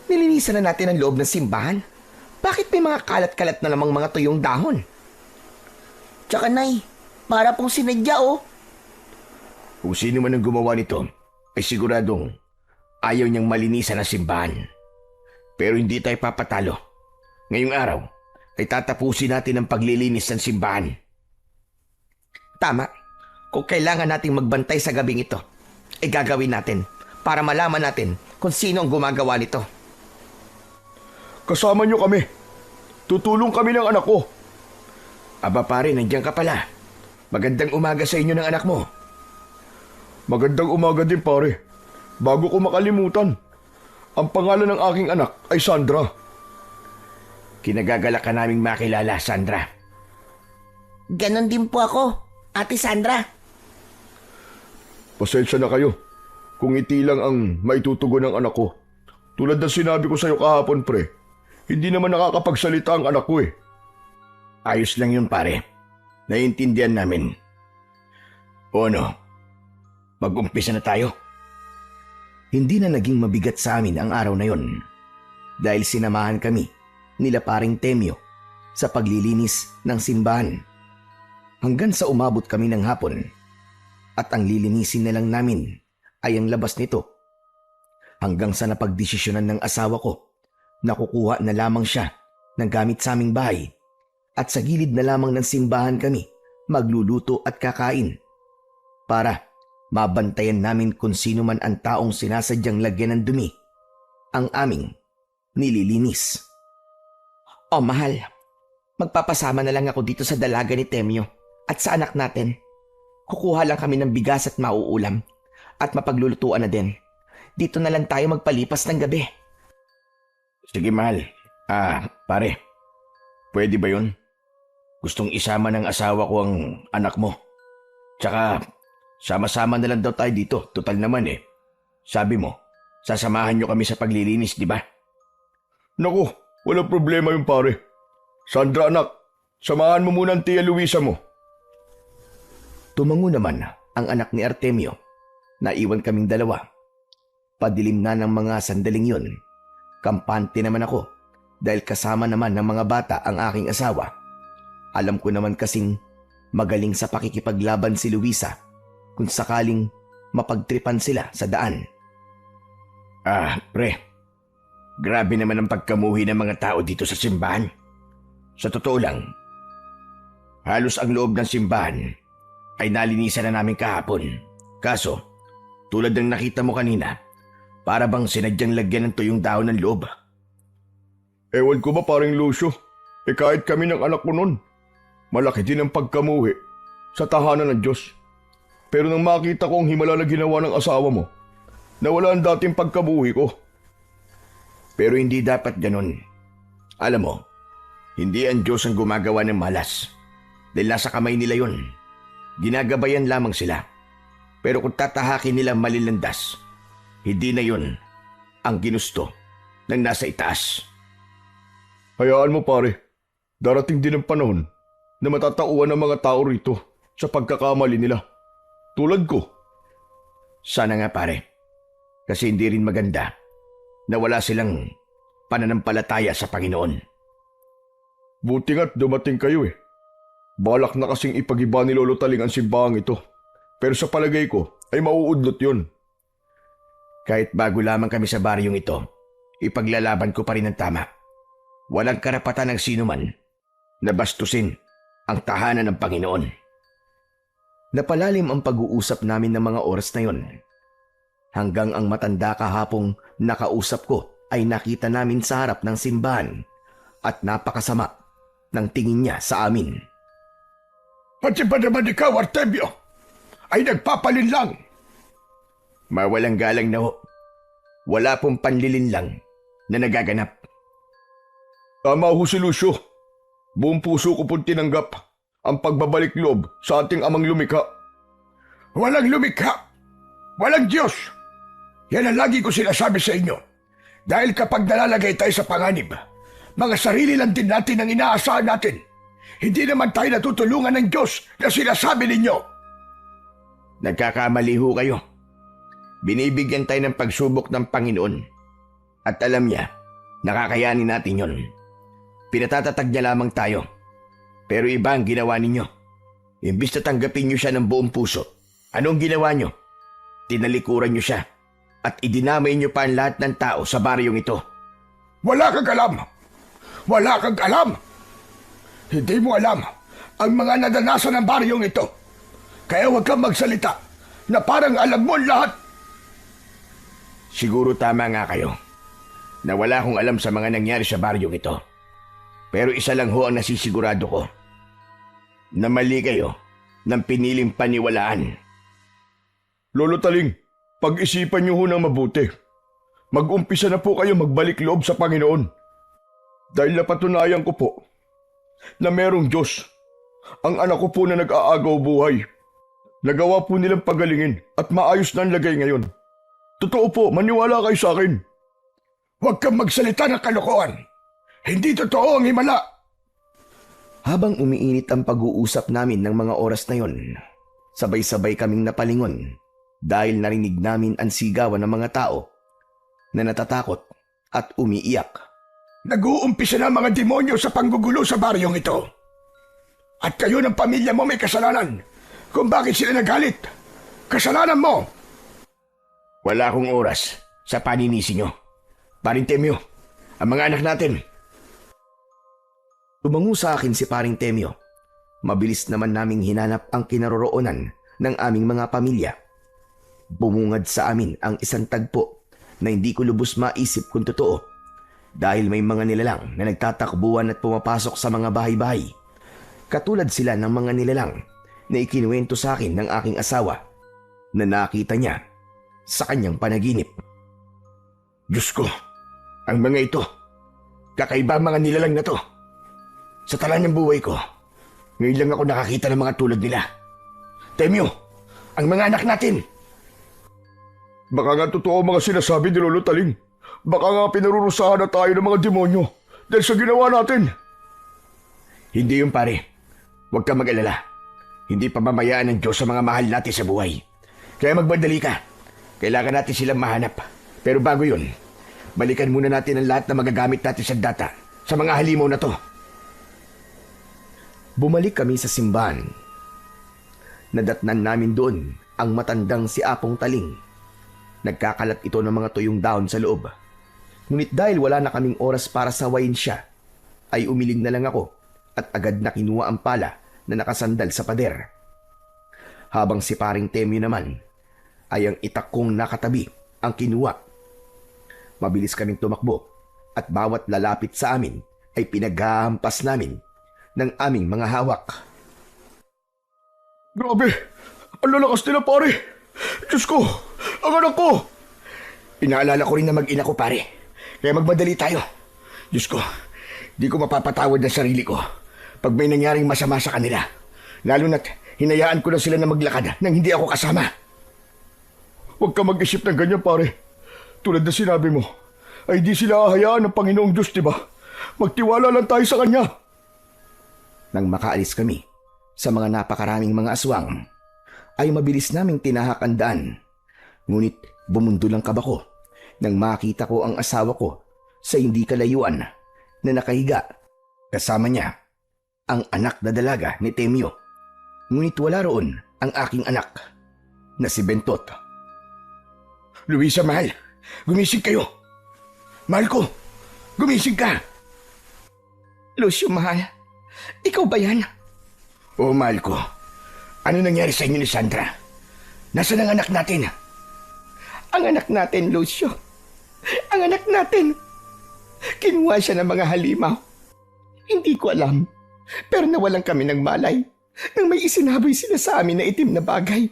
nilinisan na natin ang loob ng simbahan? Bakit may mga kalat-kalat na namang mga tuyong dahon? Tsaka, Nay, para pong sinadya oh. Kung sino man ang gumawa nito, ay siguradong ayaw niyang malinisan ang simbahan. Pero hindi tayo papatalo. Ngayong araw, ay tatapusin natin ang paglilinis ng simbahan. Tama. Kung kailangan nating magbantay sa gabing ito, ay gagawin natin para malaman natin kung sino ang gumagawa nito. Kasama niyo kami. Tutulong kami ng anak ko. Aba pare, nandiyan ka pala. Magandang umaga sa inyo ng anak mo. Magandang umaga din, pare. Bago ko makalimutan, ang pangalan ng aking anak ay Sandra. Kinagagalak ka naming makilala, Sandra. Ganon din po ako, Ate Sandra. Pasensya na kayo kung iti lang ang maitutugon ng anak ko. Tulad ng sinabi ko sa iyo kahapon, pre, hindi naman nakakapagsalita ang anak ko eh. Ayos lang yun, pare. Naiintindihan namin. O ano, mag-umpisa na tayo. Hindi na naging mabigat sa amin ang araw na yon dahil sinamahan kami nila paring Temyo sa paglilinis ng simbahan. Hanggang sa umabot kami ng hapon at ang lilinisin na lang namin ay ang labas nito. Hanggang sa napagdesisyonan ng asawa ko na kukuha na lamang siya ng gamit sa aming bahay at sa gilid na lamang ng simbahan kami magluluto at kakain para mabantayan namin kung sino man ang taong sinasadyang lagyan ng dumi ang aming nililinis. O mahal, magpapasama na lang ako dito sa dalaga ni Temyo at sa anak natin. Kukuha lang kami ng bigas at mauulam at mapaglulutuan na din. Dito na lang tayo magpalipas ng gabi. Sige mahal. Pare, pwede ba yun? Gustong isama ng asawa ko ang anak mo. Tsaka, sama-sama na lang daw tayo dito. Total naman eh. Sabi mo, sasamahan nyo kami sa paglilinis, di ba? Naku, walang problema yung pare. Sandra anak, samahan mo muna ang Tia Luisa mo. Tumango naman ang anak ni Artemio. Naiwan kaming dalawa. Padilim na ng mga sandaling yun. Kampante naman ako dahil kasama naman ng mga bata ang aking asawa. Alam ko naman kasing magaling sa pakikipaglaban si Luisa kung sakaling mapagtripan sila sa daan. Pre, grabe naman ang pagkamuhi ng mga tao dito sa simbahan. Sa totoo lang, halos ang loob ng simbahan ay nalinisan na namin kahapon. Kaso, tulad ng nakita mo kanina, para bang sinadyang lagyan ng tuyong dahon ng loob. Ewan ko ba paring Lucio, kahit kami ng anak ko nun, malaki din ang pagkamuhi sa tahanan ng Diyos. Pero nang makita ko ang himala na ginawa ng asawa mo, nawala ang dating pagkamuhi ko. Pero hindi dapat ganun. Alam mo, hindi ang Diyos ang gumagawa ng malas. Dahil nasa kamay nila yun. Ginagabayan lamang sila. Pero kung tatahakin nila malilandas, hindi na yun ang ginusto ng nasa itaas. Hayaan mo pare, darating din ang panahon na matatauan ng mga tao rito sa pagkakamali nila. Tulad ko. Sana nga pare, kasi hindi rin maganda na wala silang pananampalataya sa Panginoon. Buti nga't dumating kayo eh. Balak na kasing ipagiba ni Lolo Taling ang simbahang ito. Pero sa palagay ko ay mauudlot yun. Kahit bago lamang kami sa baryong ito, ipaglalaban ko pa rin ang tama. Walang karapatan ng sinuman na bastusin ang tahanan ng Panginoon. Napalalim ang pag-uusap namin ng mga oras na yon. Hanggang ang matanda kahapong nakausap ko ay nakita namin sa harap ng simbahan at napakasama ng tingin niya sa amin. Pati ba naman ikaw, Artemio, ay nagpapalinlang? Mawalang galang na ho. Wala pong panlilinlang na nagaganap. Tama ho si Lucio. Buong puso ko pong tinanggap ang pagbabalik loob sa ating amang lumikha. Walang lumikha. Walang Diyos. Yan ang lagi ko sinasabi sa inyo. Dahil kapag nalalagay tayo sa panganib, mga sarili lang din natin ang inaasahan natin. Hindi naman tayo natutulungan ng Diyos na sinasabi ninyo. Nagkakamali ho kayo. Binibigyan tayo ng pagsubok ng Panginoon. At alam niya, nakakayanin natin yon. Pinatatatag niya lamang tayo. Pero iba ang ginawa ninyo. Imbis na tanggapin niyo siya ng buong puso, anong ginawa niyo? Tinalikuran niyo siya at idinamay niyo pa ang lahat ng tao sa baryong ito. Wala kang alam. Wala kang alam. Hindi mo alam ang mga nadanasan ng baryong ito. Kaya huwag kang magsalita na parang alam mo lahat. Siguro tama nga kayo na wala akong alam sa mga nangyari sa baryong ito. Pero isa lang ho ang nasisigurado ko. Na mali kayo ng piniling paniwalaan. Lolo Taling, pag-isipan niyo ho ng mabuti. Mag-umpisa na po kayo magbalik loob sa Panginoon. Dahil napatunayan ko po na merong Diyos. Ang anak ko po na nag-aagaw buhay. Nagawa po nilang pagalingin at maayos na ang lagay ngayon. Totoo po, maniwala kayo sa akin. Huwag kang magsalita ng kalokohan. Hindi totoo ang himala. Habang umiinit ang pag-uusap namin ng mga oras na yon, sabay-sabay kaming napalingon dahil narinig namin ang sigawan ng mga tao na natatakot at umiiyak. Nag-uumpisa na ang mga demonyo sa panggugulo sa baryong ito. At kayo ng pamilya mo may kasalanan kung bakit sila nagalit. Kasalanan mo! Wala akong oras sa paninisi nyo. Paring Temyo, ang mga anak natin. Tumango sa akin si Paring Temyo. Mabilis naman naming hinanap ang kinaroroonan ng aming mga pamilya. Bumungad sa amin ang isang tagpo na hindi ko lubos maisip kung totoo dahil may mga nilalang na nagtatakbuhan at pumapasok sa mga bahay-bahay. Katulad sila ng mga nilalang na ikinuwento sa akin ng aking asawa na nakita niya sa kanyang panaginip. Diyos ko, ang mga ito, kakaiba ang mga nilalang na to. Sa tala ng buhay ko, ngayon lang ako nakakita ng mga tulad nila. Temyo, ang mga anak natin. Baka nga totoo ang mga sinasabi ni Lolo Taling. Baka nga pinarurusahan na tayo ng mga demonyo dahil sa ginawa natin. Hindi yun pare. Huwag kang mag-alala. Hindi pamamayaan ng Diyos sa mga mahal natin sa buhay. Kaya magmadali ka. Kailangan natin silang mahanap. Pero bago yun, balikan muna natin ang lahat na magagamit natin sa data sa mga halimaw na to. Bumalik kami sa simbahan. Nadatnan namin doon ang matandang si Apong Taling. Nagkakalat ito ng mga tuyong dahon sa loob. Ngunit dahil wala na kaming oras para sawayin siya, ay umiling na lang ako at agad na kinuha ang pala na nakasandal sa pader. Habang si Paring Temyo naman ay ang itak kong nakatabi ang kinuha. Mabilis kaming tumakbo at bawat lalapit sa amin ay pinaghahampas namin ng aming mga hawak. Grabe! Ang lalakas nila pare! Diyos ko! Ang anak ko! Inaalala ko rin na mag-ina ko pare. Kaya magmadali tayo. Diyos ko, di ko mapapatawad ng sarili ko pag may nangyaring masama sa kanila. Lalo na't hinayaan ko na sila na maglakad nang hindi ako kasama. Huwag ka mag-isip ng ganyan pare. Tulad na sinabi mo, ay di sila hahayaan ng Panginoong Diyos, diba? Magtiwala lang tayo sa Kanya. Nang makaalis kami sa mga napakaraming mga aswang, ay mabilis naming tinahak ang daan. Ngunit bumundo lang kabako nang makita ko ang asawa ko sa hindi kalayuan na nakahiga Kasama niya ang anak na dalaga ni Temyo. Ngunit wala roon ang aking anak na si Bentot. Luisa, mahal. Gumising kayo. Mahal ko, gumising ka. Lucio, mahal. Ikaw ba yan? Oo, mahal ko. Ano nangyari sa inyo ni Sandra? Nasaan ang anak natin? Ang anak natin, Lucio. Ang anak natin. Kinuha siya ng mga halimaw. Hindi ko alam. Pero nawalan kami ng malay nang may isinaboy sila sa amin na itim na bagay.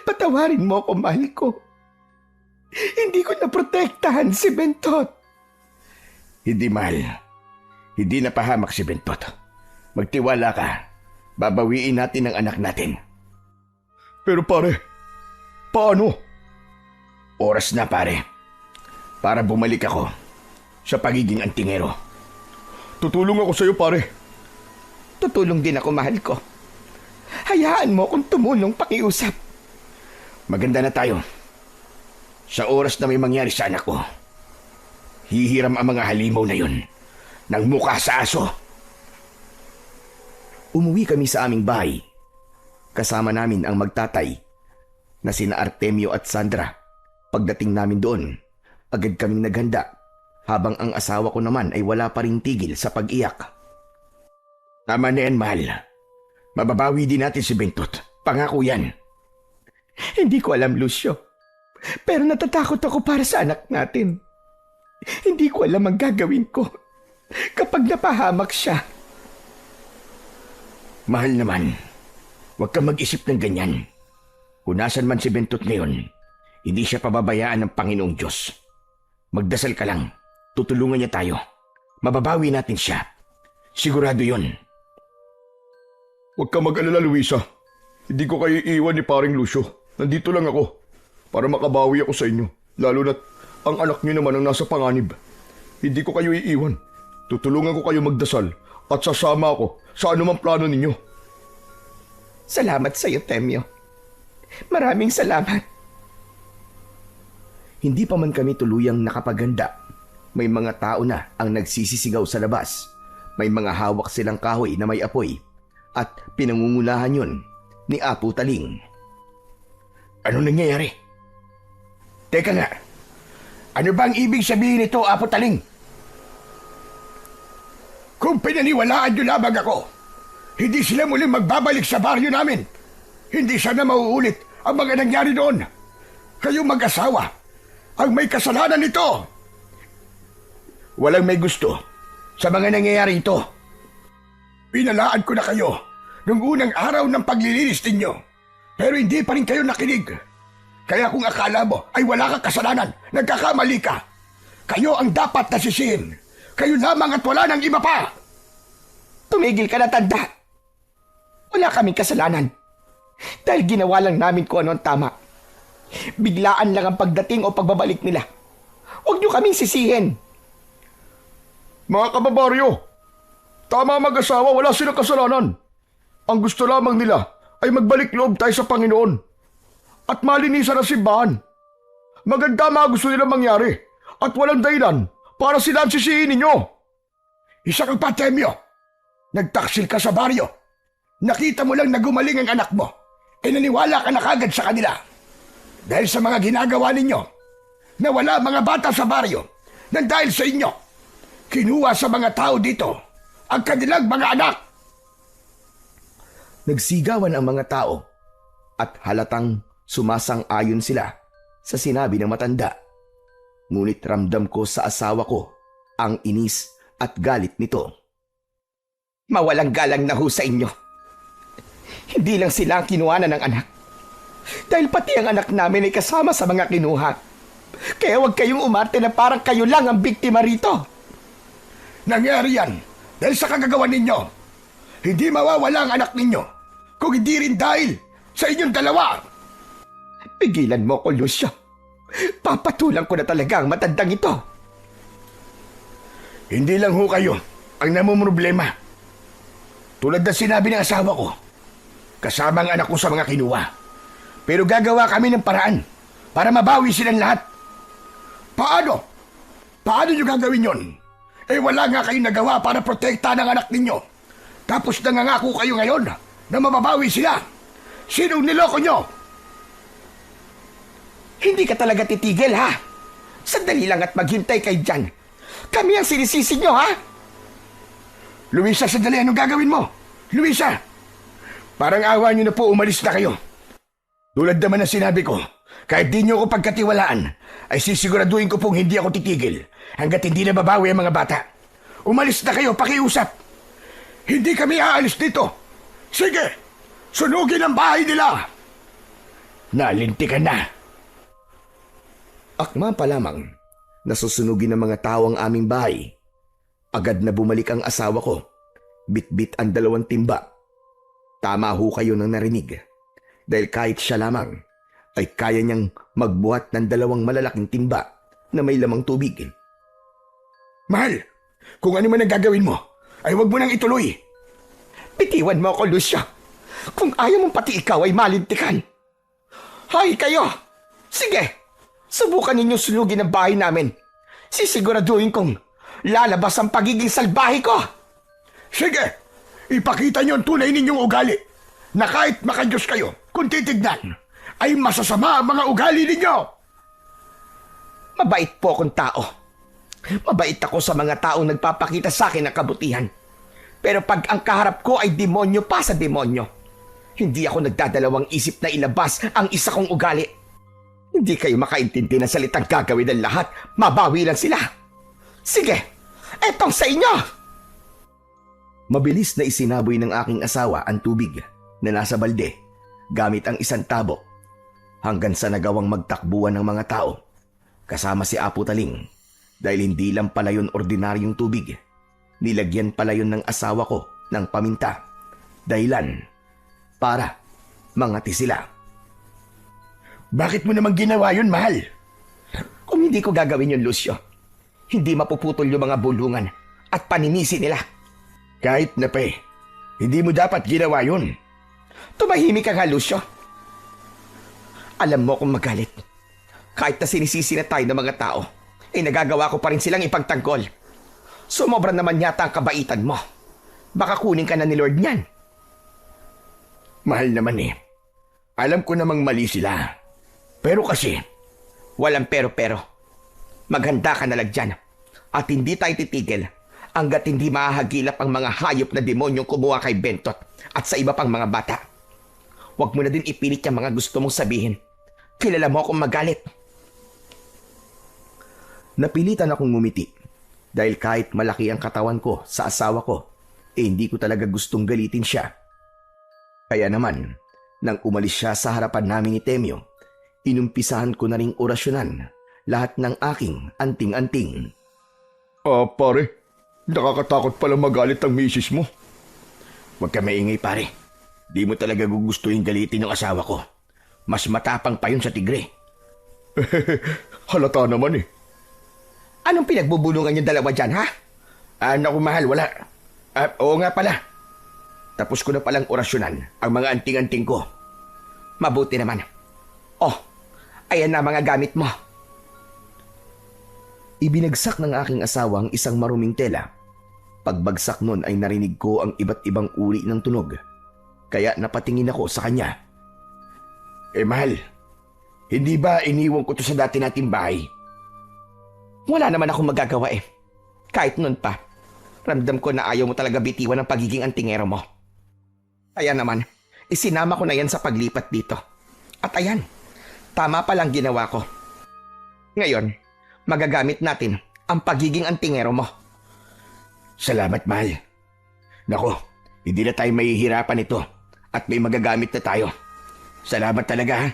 Patawarin mo ako, mahal ko. Hindi ko naprotektahan si Bentot. Hindi, mahal. Hindi napahamak si Bentot. Magtiwala ka. Babawiin natin ang anak natin. Pero pare, paano? Oras na, pare. Para bumalik ako sa pagiging antingero. Tutulong ako sa'yo, pare. Tutulong din ako, mahal ko. Hayaan mo kung tumulong pakiusap. Maganda na tayo. Sa oras na may mangyari sa anak ko, hihiram ang mga halimaw na yun ng mukha sa aso. Umuwi kami sa aming bahay. Kasama namin ang magtatay na sina Artemio at Sandra. Pagdating namin doon, agad kaming naghanda habang ang asawa ko naman ay wala pa ring tigil sa pag-iyak. Tama na yan, mahal. Mababawi din natin si Bentot. Pangako yan. Hindi ko alam, Lucio. Pero natatakot ako para sa anak natin. Hindi ko alam ang gagawin ko kapag napahamak siya. Mahal naman, huwag kang mag-isip ng ganyan. Kung nasan man si Bentot ngayon, hindi siya pababayaan ng Panginoong Diyos. Magdasal ka lang, tutulungan niya tayo. Mababawi natin siya. Sigurado yun. Huwag ka mag-alala, Luisa. Hindi ko kayo iiwan ni paring Lucio. Nandito lang ako para makabawi ako sa inyo. Lalo na't ang anak niyo naman ang nasa panganib. Hindi ko kayo iiwan. Tutulungan ko kayo magdasal at sasama ako sa anumang plano ninyo. Salamat sa iyo, Temyo. Maraming salamat. Hindi pa man kami tuluyang nakapaghanda. May mga tao na ang nagsisisigaw sa labas. May mga hawak silang kahoy na may apoy. At pinangungulahan yun ni Apo Taling. Ano nangyayari? Teka nga, ano bang ibig sabihin nito, Apo Taling? Kung pinaniwalaan nyo lamang ako, hindi sila muling magbabalik sa baryo namin. Hindi sana mauulit ang mga nangyari doon. Kayong mag-asawa ang may kasalanan nito. Walang may gusto sa mga nangyayari ito. Pinalaan ko na kayo nung unang araw ng paglilinis ninyo. Pero hindi pa rin kayo nakinig. Kaya kung akala mo ay wala kang kasalanan, nagkakamali ka. Kayo ang dapat nasisihin. Kayo lamang at wala nang iba pa. Tumigil ka na, tanda. Wala kaming kasalanan. Dahil ginawa lang namin kung ano ang tama. Biglaan lang ang pagdating o pagbabalik nila. Huwag niyo kaming sisihin. Mga kababaryo, tama mag-asawa, wala silang kasalanan. Ang gusto lamang nila ay magbalik loob tayo sa Panginoon at malinisan ang simbahan. Maganda mga gusto nila mangyari at walang dahilan para sila ang sisihin ninyo. Isa kang patemyo. Nagtaksil ka sa baryo. Nakita mo lang na gumaling ang anak mo. E naniwala ka na kagad sa kanila. Dahil sa mga ginagawa ninyo, na wala mga bata sa baryo, nang dahil sa inyo, kinuha sa mga tao dito ang kanilang mga anak. Nagsigawan ang mga tao at halatang sumasang-ayon sila sa sinabi ng matanda. Ngunit ramdam ko sa asawa ko ang inis at galit nito. Mawalang galang na ho sa inyo. Hindi lang sila ang kinuhanan ng anak. Dahil pati ang anak namin ay kasama sa mga kinuha. Kaya huwag kayong umarte na parang kayo lang ang biktima rito. Nangyari yan dahil sa kagagawa ninyo. Hindi mawawala ang anak ninyo kung hindi rin dahil sa inyong dalawa. Pigilan mo ko, Lucio. Papatulang ko na talaga ang matandang ito. Hindi lang ho kayo ang namumroblema. Tulad na sinabi ng asawa ko, kasama ang anak ko sa mga kinuha. Pero gagawa kami ng paraan para mabawi silang lahat. Paano? Paano nyo gagawin yon? Wala nga kayong nagawa para protekta ng anak ninyo. Tapos nangangako kayo ngayon na mababawi sila. Sinong niloko nyo? Hindi ka talaga titigil, ha? Sandali lang at maghintay kay Jan. Kami ang sinisisi nyo, ha? Luisa, sandali, anong gagawin mo? Luisa! Parang awa nyo na po, umalis na kayo. Tulad naman ng sinabi ko, kahit di nyo ako pagkatiwalaan, ay sisiguraduhin ko pong hindi ako titigil hanggat hindi na babawi ang mga bata. Umalis na kayo, pakiusap. Hindi kami aalis dito. Sige, sunugin ang bahay nila. Nalintikan na. Akma pa lamang, nasusunugin ng mga tao ang aming bahay. Agad na bumalik ang asawa ko. Bit-bit ang 2 timba. Tama ho kayo nang narinig. Dahil kahit siya lamang, ay kaya niyang magbuhat ng 2 malalaking timba na may lamang tubig. Mahal, kung ano man ang gagawin mo, ay huwag mo nang ituloy. Bitiwan mo ako, Lucio. Kung ayaw mong pati ikaw ay malintikan. Hay kayo! Sige, subukan ninyong sunugin ang bahay namin. Sisiguraduhin kong lalabas ang pagiging salbahe ko. Sige, ipakita niyo ang tunay ninyong ugali na kahit makadiyos kayo, kung titignan, ay masasama ang mga ugali ninyo. Mabait po akong tao. Mabait ako sa mga taong nagpapakita sa akin ng kabutihan. Pero pag ang kaharap ko ay demonyo pa sa demonyo, hindi ako nagdadalawang isip na ilabas ang isa kong ugali. Hindi kayo makaintindi ng salitang gagawin ng lahat. Mabawi lang sila. Sige, etong sa inyo! Mabilis na isinaboy ng aking asawa ang tubig na nasa balde gamit ang isang tabo hanggang sa nagawang magtakbuhan ng mga tao kasama si Apo Taling dahil hindi lang pala yun ordinaryong tubig. Nilagyan pala yun ng asawa ko ng paminta. Dahilan para mangati sila. Bakit mo naman ginawa yun, mahal? Kung hindi ko gagawin yun, Lucio, hindi mapuputol yung mga bulungan at paninisi nila. Kahit na pa hindi mo dapat ginawa yun. Tumahimik ka nga, Lucio. Alam mo kung magalit. Kahit na sinisisi na tayo ng mga tao, ay nagagawa ko pa rin silang ipagtanggol. Sumobra naman yata ang kabaitan mo. Baka kunin ka na ni Lord niyan. Mahal naman Alam ko namang mali sila. Pero kasi, walang pero-pero. Maghanda ka na lang dyan. At hindi tayo titigil hanggat hindi mahahagilap ang mga hayop na demonyong kumuha kay Bentot at sa iba pang mga bata. Huwag mo na din ipilit yung mga gusto mong sabihin. Kilala mo akong magalit. Napilitan akong ngumiti dahil kahit malaki ang katawan ko sa asawa ko, hindi ko talaga gustong galitin siya. Kaya naman, nang umalis siya sa harapan namin ni Temyo, inumpisahan ko na ring orasyonan lahat ng aking anting-anting. Pare, nakakatakot pala magalit ang misis mo. huwag ka maingay, pare. Di mo talaga gugustuhin galitin yung asawa ko. Mas matapang pa yun sa tigre. Halata naman Anong pinagbubulungan yung dalawa dyan, ha? Naku, mahal, wala. Oo nga pala. Tapos ko na palang orasyonan ang mga anting-anting ko. Mabuti naman. Oh, ayan na mga gamit mo. Ibinagsak ng aking asawa ang isang maruming tela. Pagbagsak nun ay narinig ko ang iba't ibang uri ng tunog. Kaya napatingin ako sa kanya. Mahal, hindi ba iniwan ko to sa dati nating bahay? Wala naman akong magagawa Kahit nun pa, ramdam ko na ayaw mo talaga bitiwan ang pagiging antingero mo. Kaya naman, isinama ko na yan sa paglipat dito. At ayan, tama palang ginawa ko. Ngayon, magagamit natin ang pagiging antingero mo. Salamat, mahal. Nako, hindi na tayo mahihirapan ito at may magagamit na tayo. Salamat talaga, ha?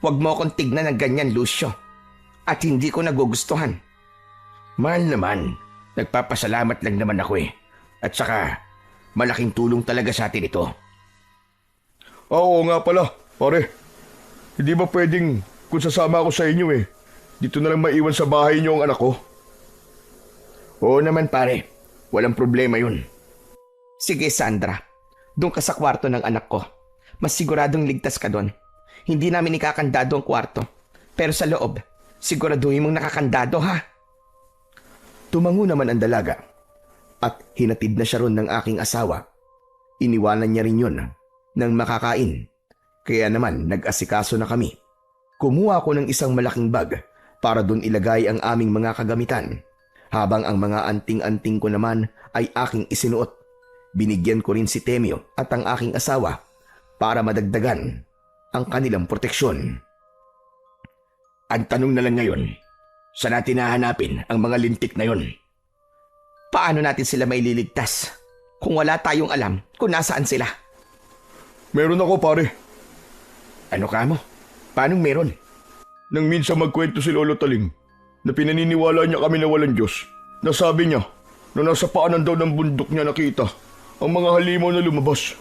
Huwag mo akong tignan ng ganyan, Lucio. At hindi ko nagugustuhan. Mahal naman, nagpapasalamat lang naman ako At saka, malaking tulong talaga sa atin ito. Oo nga pala, pare. Hindi ba pwedeng kung sasama ako sa inyo dito na lang maiwan sa bahay niyo ang anak ko? Oo naman, pare. Walang problema yun. Sige, Sandra. Doon ka sa kwarto ng anak ko. Mas siguradong ligtas ka doon. Hindi namin ikakandado ang kwarto. Pero sa loob, siguraduhin mong nakakandado, ha? Tumango naman ang dalaga at hinatid na siya ron ng aking asawa. Iniwanan niya rin yun nang makakain. Kaya naman nag-asikaso na kami. Kumuha ako ng isang malaking bag para doon ilagay ang aming mga kagamitan. Habang ang mga anting-anting ko naman ay aking isinuot. Binigyan ko rin si Temyo at ang aking asawa para madagdagan ang kanilang proteksyon. Ang tanong na lang ngayon, saan natin hahanapin ang mga lintik na yon? Paano natin sila may liligtas kung wala tayong alam kung nasaan sila? Meron ako pare. Ano ka mo? Paanong meron? Nang minsan magkwento si Lolo Taling na pinaniniwala niya kami na walang Diyos. Nasabi niya na nasa paanan daw ng bundok niya nakita ang mga halimaw na lumabas.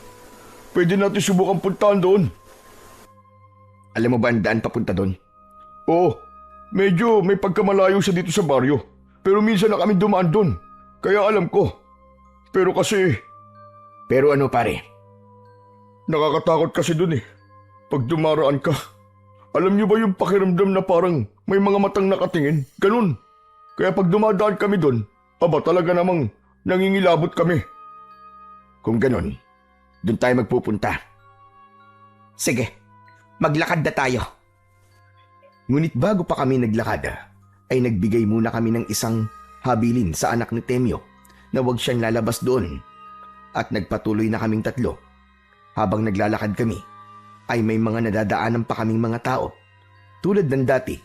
Pwede natin subukan puntahan doon. Alam mo ba ang daan papunta doon? Oo, medyo may pagkamalayo siya dito sa baryo. Pero minsan na kami dumaan doon. Kaya alam ko. Pero kasi... Pero ano pare? Nakakatakot kasi doon eh. Pag dumaraan ka. Alam niyo ba yung pakiramdam na parang may mga matang nakatingin? Ganun. Kaya pag dumadaan kami doon, aba talaga namang nangingilabot kami. Kung ganun, doon tayo magpupunta. Sige, maglakad na tayo. Ngunit bago pa kami naglakad, ay nagbigay muna kami ng isang habilin sa anak ni Temyo na huwag siyang lalabas doon. At nagpatuloy na kaming tatlo. Habang naglalakad kami, ay may mga nadadaanan pa kaming mga tao. Tulad ng dati,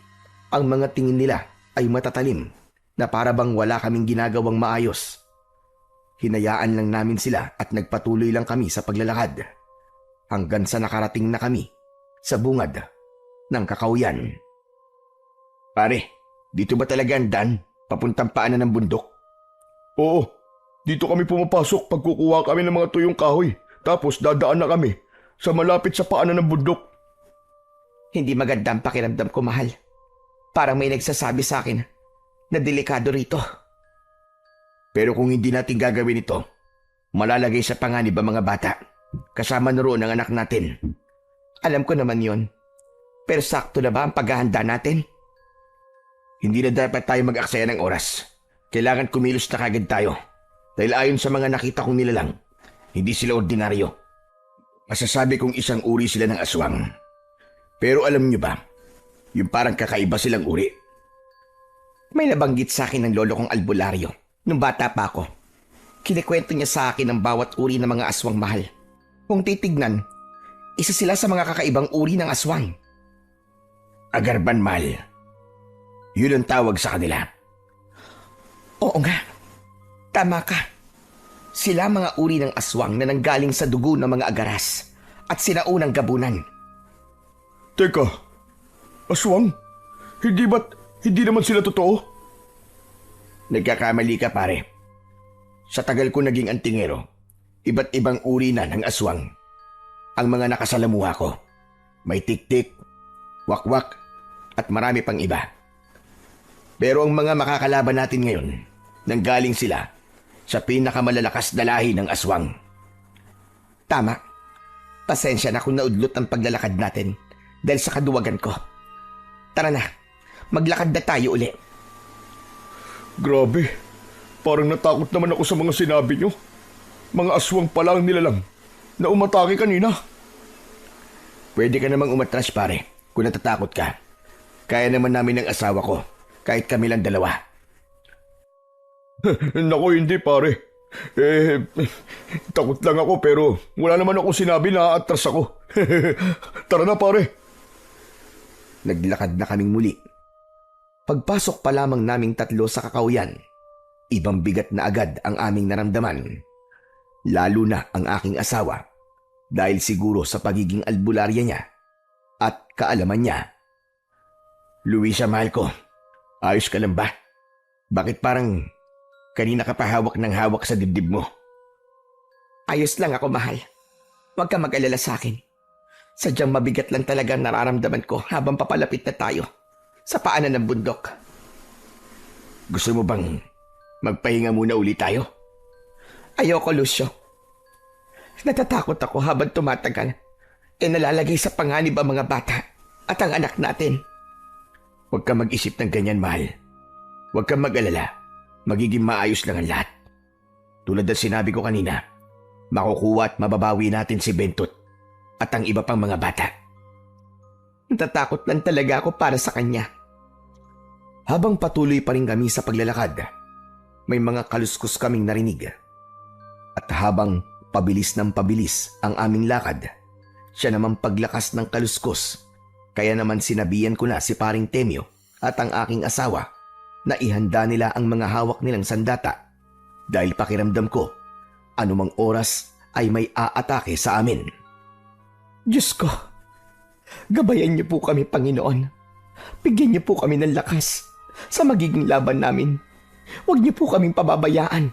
ang mga tingin nila ay matatalim na para bang wala kaming ginagawang maayos. Hinayaan lang namin sila at nagpatuloy lang kami sa paglalakad hanggang sa nakarating na kami sa bungad ng kakauyan. Pare, dito ba talaga ang daan papuntang paanan ng bundok? Oo, dito kami pumapasok pag kukuha kami ng mga tuyong kahoy. Tapos dadaan na kami sa malapit sa paanan ng bundok. Hindi maganda ang pakiramdam ko, mahal. Parang may nagsasabi sa akin na delikado rito. Pero kung hindi natin gagawin ito, malalagay sa panganib ang mga bata. Kasama na roon ang anak natin. Alam ko naman yon. Pero sakto na ba ang paghahanda natin? Hindi na dapat tayo mag-aksaya ng oras. Kailangan kumilos na kagad tayo. Dahil ayon sa mga nakita kong nilalang, hindi sila ordinaryo. Masasabi kong isang uri sila ng aswang. Pero alam niyo ba, yung parang kakaiba silang uri. May nabanggit sa akin ng lolo kong albularyo nung bata pa ako. Kinikwento niya sa akin ang bawat uri ng mga aswang, mahal. Kung titignan, isa sila sa mga kakaibang uri ng aswang. Agarban, mahal. Yun ang tawag sa kanila. Oo nga, tama ka. Sila mga uri ng aswang na nanggaling sa dugo ng mga agaras at sinaunang gabunan. Teka, aswang? Hindi naman sila totoo? Nagkakamali ka, pare. Sa tagal ko naging antingero, iba't ibang uri na ng aswang. Ang mga nakasalamuha ko, may tik-tik, wakwak, at marami pang iba. Pero ang mga makakalaban natin ngayon, nanggaling sila sa pinakamalalakas na lahi ng aswang. Tama. Pasensya na kung naudlot ang paglalakad natin dahil sa kaduwagan ko. Tara na, maglakad na tayo uli. Grabe, parang natakot naman ako sa mga sinabi nyo. Mga aswang pala ang nilalang na umatake kanina. Pwede ka namang umatras, pare, kung natatakot ka. Kaya naman namin ng asawa ko, kahit kami lang dalawa. Naku, hindi pare. Takot lang ako pero wala naman ako sinabi na atras ako. Tara na pare. Naglakad na kaming muli. Pagpasok pa lamang naming tatlo sa kakauyan, ibang bigat na agad ang aming naramdaman. Lalo na ang aking asawa dahil siguro sa pagiging albularya niya at kaalaman niya. Luisa, mahal ko, ayos ka lang ba? Bakit parang kanina ka pa hawak ng hawak sa dibdib mo? Ayos lang ako, mahal. Huwag ka mag-alala sa akin. Sadyang mabigat lang talaga ang nararamdaman ko habang papalapit na tayo sa paanan ng bundok. Gusto mo bang magpahinga muna ulit tayo? Ayoko, Lucio. Natatakot ako habang tumatagal. Nalalagay sa panganib ang mga bata at ang anak natin. Huwag kang mag-isip ng ganyan, mahal. Huwag kang mag-alala. magiging maayos lang ang lahat. Tulad ng sinabi ko kanina, makukuha at mababawi natin si Bentot at ang iba pang mga bata. Natatakot lang talaga ako para sa kanya. Habang patuloy pa rin kami sa paglalakad, may mga kaluskos kaming narinig. At habang pabilis ng pabilis ang aming lakad, siya naman paglakas ng kaluskos. Kaya naman sinabihan ko na si paring Temyo at ang aking asawa na ihanda nila ang mga hawak nilang sandata dahil pakiramdam ko anumang oras ay may aatake sa amin. Diyos ko, gabayan niyo po kami, Panginoon. Bigyan niyo po kami ng lakas sa magiging laban namin. Huwag niyo po kaming pababayaan.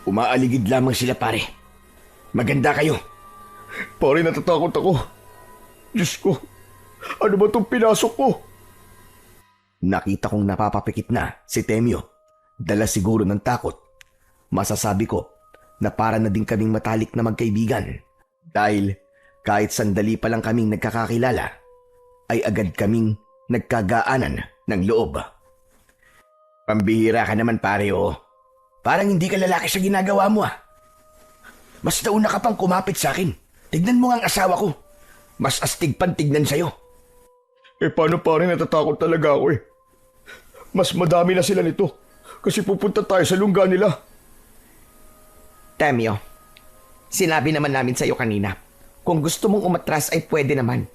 Umaaligid lamang sila, pare. Maganda kayo. Pare, natatakot ako. Diyos ko, ano ba itong pinasok ko? Nakita kong napapapikit na si Temyo. Dala siguro ng takot. Masasabi ko na para na din kaming matalik na magkaibigan. Dahil kahit sandali pa lang kaming nagkakakilala, ay agad kaming nagkagaanan ng loob. Pambihira ka naman, pare, oh. Parang hindi ka lalaki sa ginagawa mo, ah. Mas nauna ka pang kumapit sa akin. Tignan mo nga ang asawa ko. Mas astig pang tignan sa'yo. Paano pare, natatakot talaga ako eh. Mas madami na sila nito kasi pupunta tayo sa lungga nila. Temyo, sinabi naman namin sa iyo kanina, kung gusto mong umatras ay pwede naman.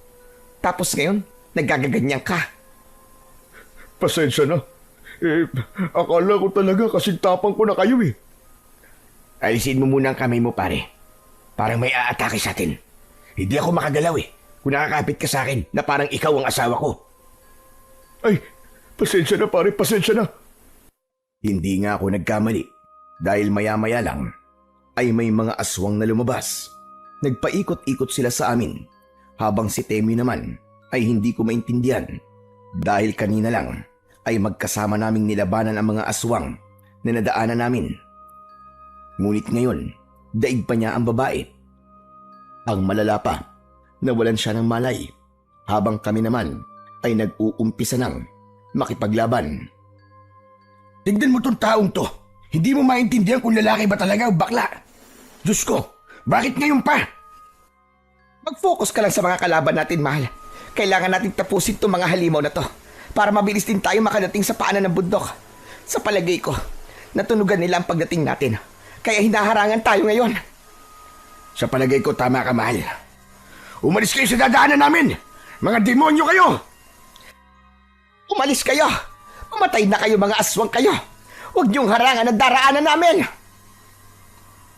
Tapos ngayon, nagagaganyan ka. Pasensya na. Akala ko talaga kasing tapang ko na kayo eh. Alisin mo muna ang kamay mo, pare. Parang may aatake sa atin. Hindi ako makagalaw eh. Kung nakakapit ka sa akin na parang ikaw ang asawa ko. Ay, pasensya na pare, pasensya na. Hindi nga ako nagkamali dahil maya-maya lang ay may mga aswang na lumabas. Nagpaikot-ikot sila sa amin habang si Temi naman ay hindi ko maintindihan dahil kanina lang ay magkasama naming nilabanan ang mga aswang na nadaanan namin. Ngunit ngayon, daig pa niya ang babae. Ang malala pa, nawalan siya ng malay habang kami naman ay nag-uumpisa ng makipaglaban. Tignan mo tong taong to. Hindi mo maintindihan kung lalaki ba talaga o bakla. Diyos ko, bakit ngayon pa? Mag-focus ka lang sa mga kalaban natin, mahal. Kailangan natin tapusin itong mga halimaw na to para mabilis din tayo makadating sa paanan ng bundok. Sa palagay ko, natunugan nila ang pagdating natin. Kaya hinaharangan tayo ngayon. Sa palagay ko, tama ka, mahal. Umalis kayo sa dadaanan namin! Mga demonyo kayo! Umalis kayo! Umatay na kayo, mga aswang kayo! Huwag niyong harangan ang daraanan namin!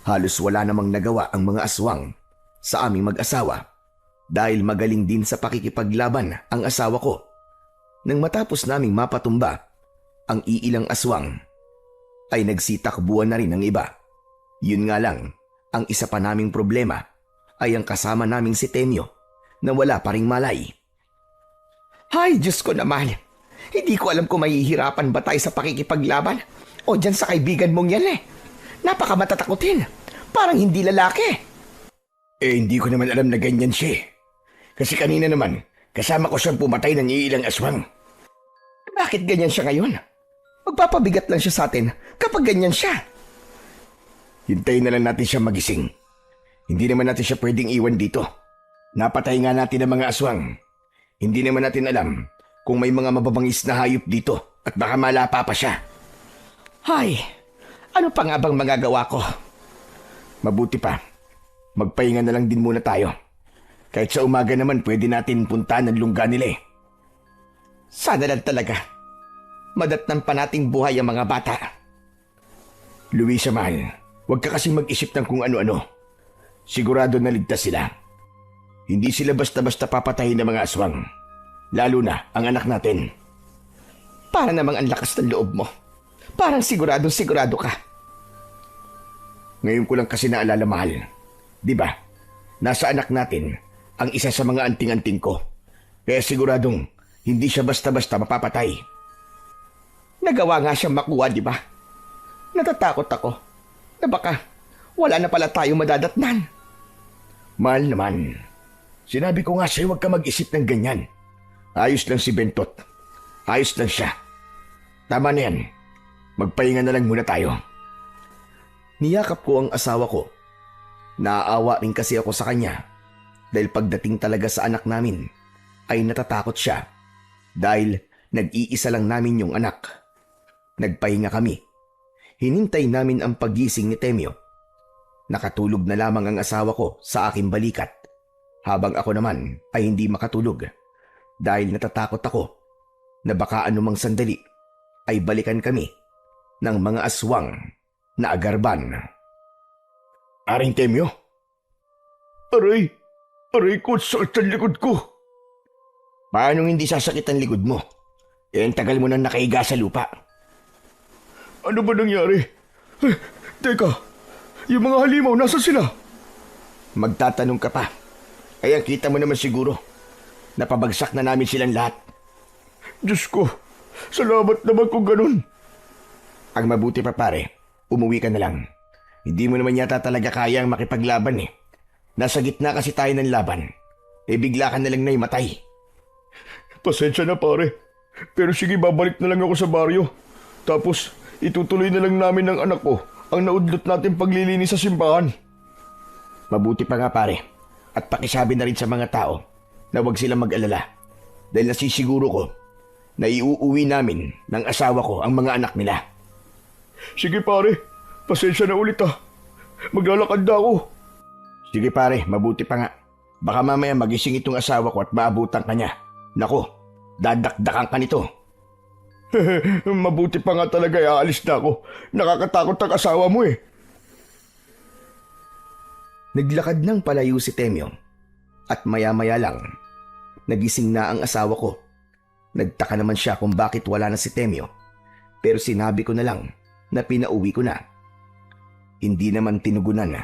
Halos wala namang nagawa ang mga aswang sa aming mag-asawa dahil magaling din sa pakikipaglaban ang asawa ko. Nang matapos naming mapatumba ang iilang aswang, ay nagsitakbuhan na rin ang iba. Yun nga lang, ang isa pa naming problema ay ang kasama naming si Temyo na wala pa ring malay. Ay, Diyos ko naman! Hindi ko alam kung mahihirapan ba tayo sa pakikipaglaban o dyan sa kaibigan mong yan eh. Napakamatatakotin. Parang hindi lalaki. Hindi ko naman alam na ganyan siya. Kasi kanina naman, kasama ko siyang pumatay ng iilang aswang. Bakit ganyan siya ngayon? Magpapabigat lang siya sa atin kapag ganyan siya. Hintayin na lang natin siya magising. Hindi naman natin siya pwedeng iwan dito. Napatay nga natin ang mga aswang. Hindi naman natin alam kung may mga mababangis na hayop dito at baka malapa pa siya. Ay, ano pa nga bang magagawa ko? Mabuti pa, magpahinga na lang din muna tayo. Kahit sa umaga naman pwede natin puntahan ang lungga nila eh. Sana lang talaga. Madatnan pa nating buhay ang mga bata. Luisa, mahal, huwag ka kasing mag-isip ng kung ano-ano. Sigurado na ligtas sila. Hindi sila basta-basta papatayin ng mga aswang. Lalo na ang anak natin. Para namang ang lakas ng loob mo. Parang sigurado ka. Ngayon ko lang kasi naalala, mahal. Di ba? Nasa anak natin ang isa sa mga anting-anting ko. Kaya siguradong hindi siya basta-basta mapapatay. Nagawa nga siyang makuha, di ba? Natatakot ako na baka wala na pala tayo madadatnan. Mahal naman. Sinabi ko nga sa'yo huwag ka mag-isip ng ganyan. Ayos lang si Bentot. Ayos lang siya. Tama na yan. Magpahinga na lang muna tayo. Niyakap ko ang asawa ko. Naaawa rin kasi ako sa kanya dahil pagdating talaga sa anak namin ay natatakot siya dahil nag-iisa lang namin yung anak. Nagpahinga kami. Hinintay namin ang paggising ni Temyo. Nakatulog na lamang ang asawa ko sa aking balikat habang ako naman ay hindi makatulog dahil natatakot ako na baka anumang sandali ay balikan kami ng mga aswang na agarban. Aring Temyo? Aray! Aray ko, sakit ang likod ko! Paano hindi sasakit ang likod mo? Ang tagal mo nang nakahiga sa lupa. Ano ba nangyari? Teka, yung mga halimaw, nasa sila? Magtatanong ka pa. Kaya kita mo naman siguro. Napabagsak na namin silang lahat. Diyos ko, salamat naman kung ganun. Ang mabuti pa pare, umuwi ka na lang. Hindi mo naman yata talaga kayang makipaglaban eh. Nasa gitna kasi tayo ng laban. Bigla ka na lang na imatay. Pasensya na pare. Pero sige, babalik na lang ako sa baryo. Tapos, itutuloy na lang namin ng anak ko ang naudlot natin paglilinis sa simbahan. Mabuti pa nga pare. At pakisabi na rin sa mga tao na huwag silang mag-alala. Dahil nasisiguro ko na iuuwi namin ng asawa ko ang mga anak nila. Sige pare, pasensya na ulit ah. Maglalakad na ako. Sige pare, mabuti pa nga. Baka mamaya magising itong asawa ko at maabutan ka niya. Nako, dadakdakan ka nito. Mabuti pa nga talaga, aalis na ako. Nakakatakot ang asawa mo eh. Naglakad ng palayo si Temyo at maya-maya lang, nagising na ang asawa ko. Nagtaka naman siya kung bakit wala na si Temyo, pero sinabi ko na lang na pinauwi ko na. Hindi naman tinugunan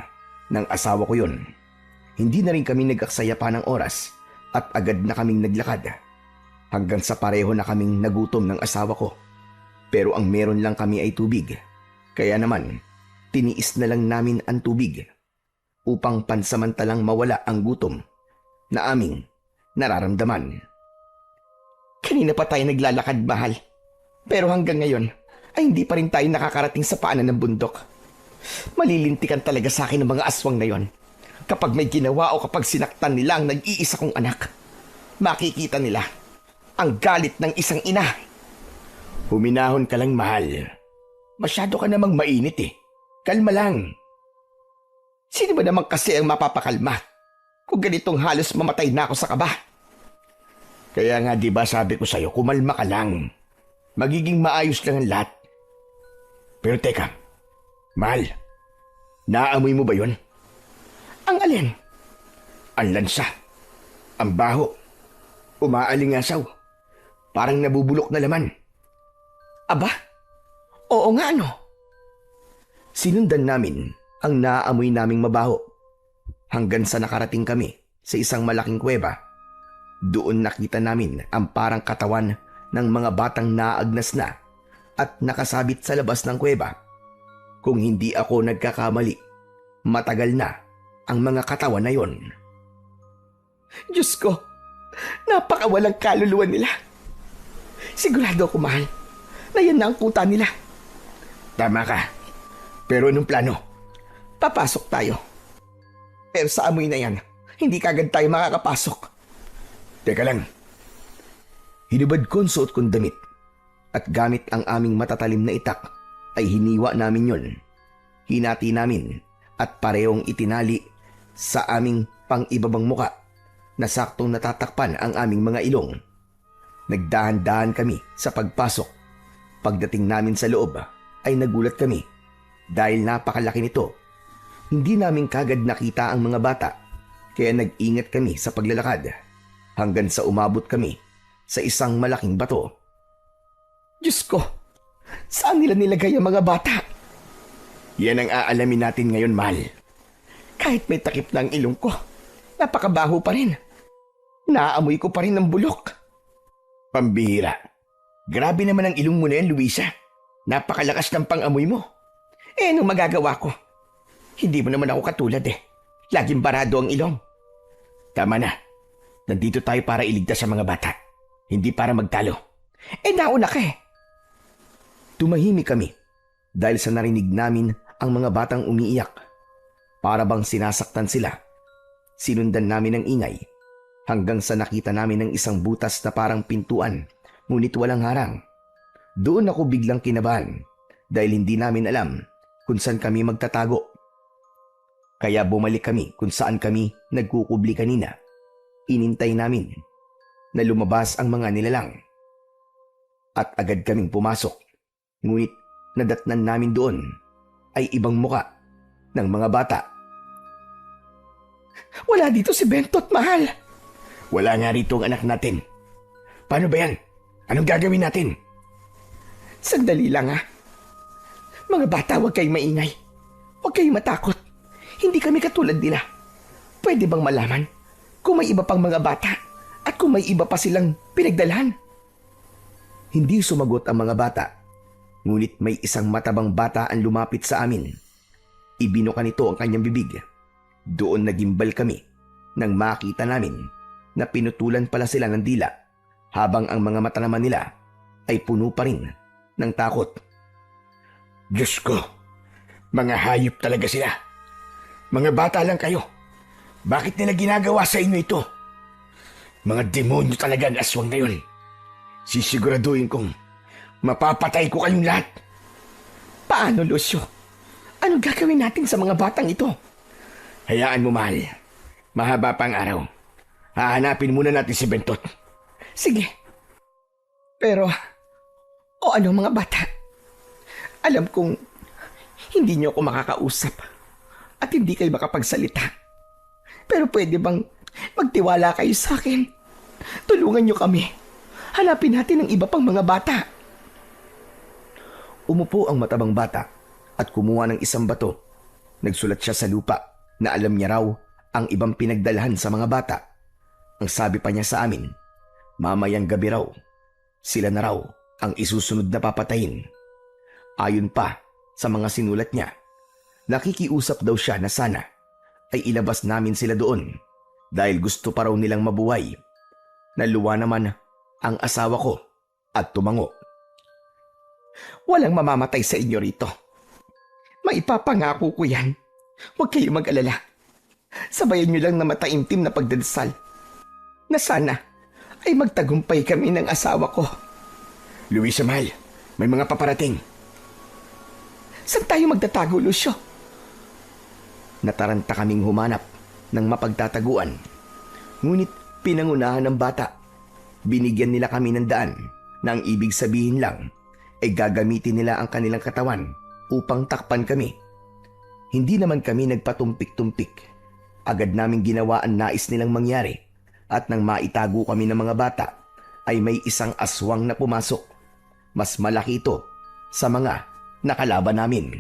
ng asawa ko yun. Hindi na rin kami nag-aksaya pa ng oras at agad na kaming naglakad. Hanggang sa pareho na kaming nagutom ng asawa ko. Pero ang meron lang kami ay tubig. Kaya naman, tiniis na lang namin ang tubig upang pansamantalang mawala ang gutom na aming nararamdaman. Kanina pa tayo naglalakad, mahal. Pero hanggang ngayon ay hindi pa rin tayo nakakarating sa paanan ng bundok. Malilintikan talaga sa akin ng mga aswang na yon. Kapag may ginawa o kapag sinaktan nila ang nag-iisa kong anak, makikita nila ang galit ng isang ina. Huminahon ka lang, mahal. Masyado ka namang mainit eh. Kalma lang. Sino ba naman kasi ang mapapakalma kung ganitong halos mamatay na ako sa kaba? Kaya nga di ba sabi ko sa'yo, kumalma ka lang. Magiging maayos lang ang lahat. Pero teka, mahal, naamoy mo ba yun? Ang alin? Ang lansa. Ang baho. Umaalingasaw. Parang nabubulok na laman. Aba, oo nga no. Sinundan namin ang naaamoy naming mabaho hanggang sa nakarating kami sa isang malaking kuweba. Doon nakita namin ang parang katawan ng mga batang naagnas na at nakasabit sa labas ng kuweba. Kung hindi ako nagkakamali, matagal na ang mga katawan na yon. Diyos ko, napakawalang kaluluwa nila. Sigurado ako, mahal, na yan na ang kuta nila. Tama ka. Pero anong plano? Papasok tayo. Pero sa amoy na yan, hindi kagad tayo makakapasok. Teka lang. Hinubad ko ang suot kong damit at gamit ang aming matatalim na itak ay hiniwa namin yon. Hinati namin at parehong itinali sa aming pang-ibabang muka na saktong natatakpan ang aming mga ilong. Nagdahan-dahan kami sa pagpasok. Pagdating namin sa loob ay nagulat kami dahil napakalaki nito. Hindi namin kagad nakita ang mga bata kaya nag-ingat kami sa paglalakad hanggang sa umabot kami sa isang malaking bato. Diyos ko, saan nila nilagay ang mga bata? Yan ang aalamin natin ngayon, mahal. Kahit may takip na ang ilong ko, napakabaho pa rin. Naamoy ko pa rin ng bulok. Pambihira. Grabe naman ang ilong mo na yan, Luisa. Napakalakas ng pang-amoy mo. Anong magagawa ko? Hindi mo naman ako katulad eh. Laging barado ang ilong. Tama na. Nandito tayo para iligtas sa mga bata. Hindi para magtalo. Nauna ka eh. Tumahimik kami dahil sa narinig namin ang mga batang umiiyak. Para bang sinasaktan sila. Sinundan namin ang ingay hanggang sa nakita namin ang isang butas na parang pintuan ngunit walang harang. Doon ako biglang kinabahan dahil hindi namin alam kung saan kami magtatago. Kaya bumalik kami kung saan kami nagkukubli kanina. Inintay namin na lumabas ang mga nilalang. At agad kaming pumasok. Ngunit nadatnan namin doon ay ibang muka ng mga bata. Wala dito si Bentot, mahal. Wala nga rito ang anak natin. Paano ba yan? Anong gagawin natin? Sandali lang ha. Mga bata, huwag kayong maingay. Huwag kayong matakot. Hindi kami katulad nila. Pwede bang malaman kung may iba pang mga bata at kung may iba pa silang pinagdalhan? Hindi sumagot ang mga bata. Ngunit may isang matabang bata ang lumapit sa amin. Ibinuka nito ang kanyang bibig. Doon nagimbal kami nang makita namin na pinutulan pala sila ng dila habang ang mga mata naman nila ay puno pa rin ng takot. Diyos ko, mga hayop talaga sila. Mga bata lang kayo. Bakit nila ginagawa sa inyo ito? Mga demonyo talaga ang aswang na yun. Sisiguraduhin kong mapapatay ko kayong lahat. Paano, Lucio? Anong gagawin natin sa mga batang ito? Hayaan mo, mahal. Mahaba pang araw. Hahanapin muna natin si Bentot. Sige. Pero, o ano mga bata? Alam kong hindi niyo ako makakausap at hindi kayo makapagsalita. Pero pwede bang magtiwala kayo sa akin? Tulungan niyo kami. Hanapin natin ang iba pang mga bata. Umupo ang matabang bata at kumuha ng isang bato. Nagsulat siya sa lupa na alam niya raw ang ibang pinagdalhan sa mga bata. Ang sabi pa niya sa amin, mamayang gabi raw, sila na raw ang isusunod na papatayin. Ayon pa sa mga sinulat niya, nakikiusap daw siya na sana ay ilabas namin sila doon dahil gusto pa raw nilang mabuhay. Naluwa naman ang asawa ko at tumango. Walang mamamatay sa inyo rito. Maipapangako ko yan. Huwag kayong mag-alala. Sabayan niyo lang na mataimtim na pagdadasal na sana ay magtagumpay kami ng asawa ko. Luisa, mahal, may mga paparating. Saan tayo magtatago, Lucio? Nataranta kaming humanap ng mapagtataguan. Ngunit pinangunahan ng bata. Binigyan nila kami ng daan na ang ibig sabihin lang ay gagamitin nila ang kanilang katawan upang takpan kami. Hindi naman kami nagpatumpik-tumpik. Agad naming ginawa ang nais nilang mangyari at nang maitago kami ng mga bata ay may isang aswang na pumasok. Mas malaki ito sa mga nakalaban namin.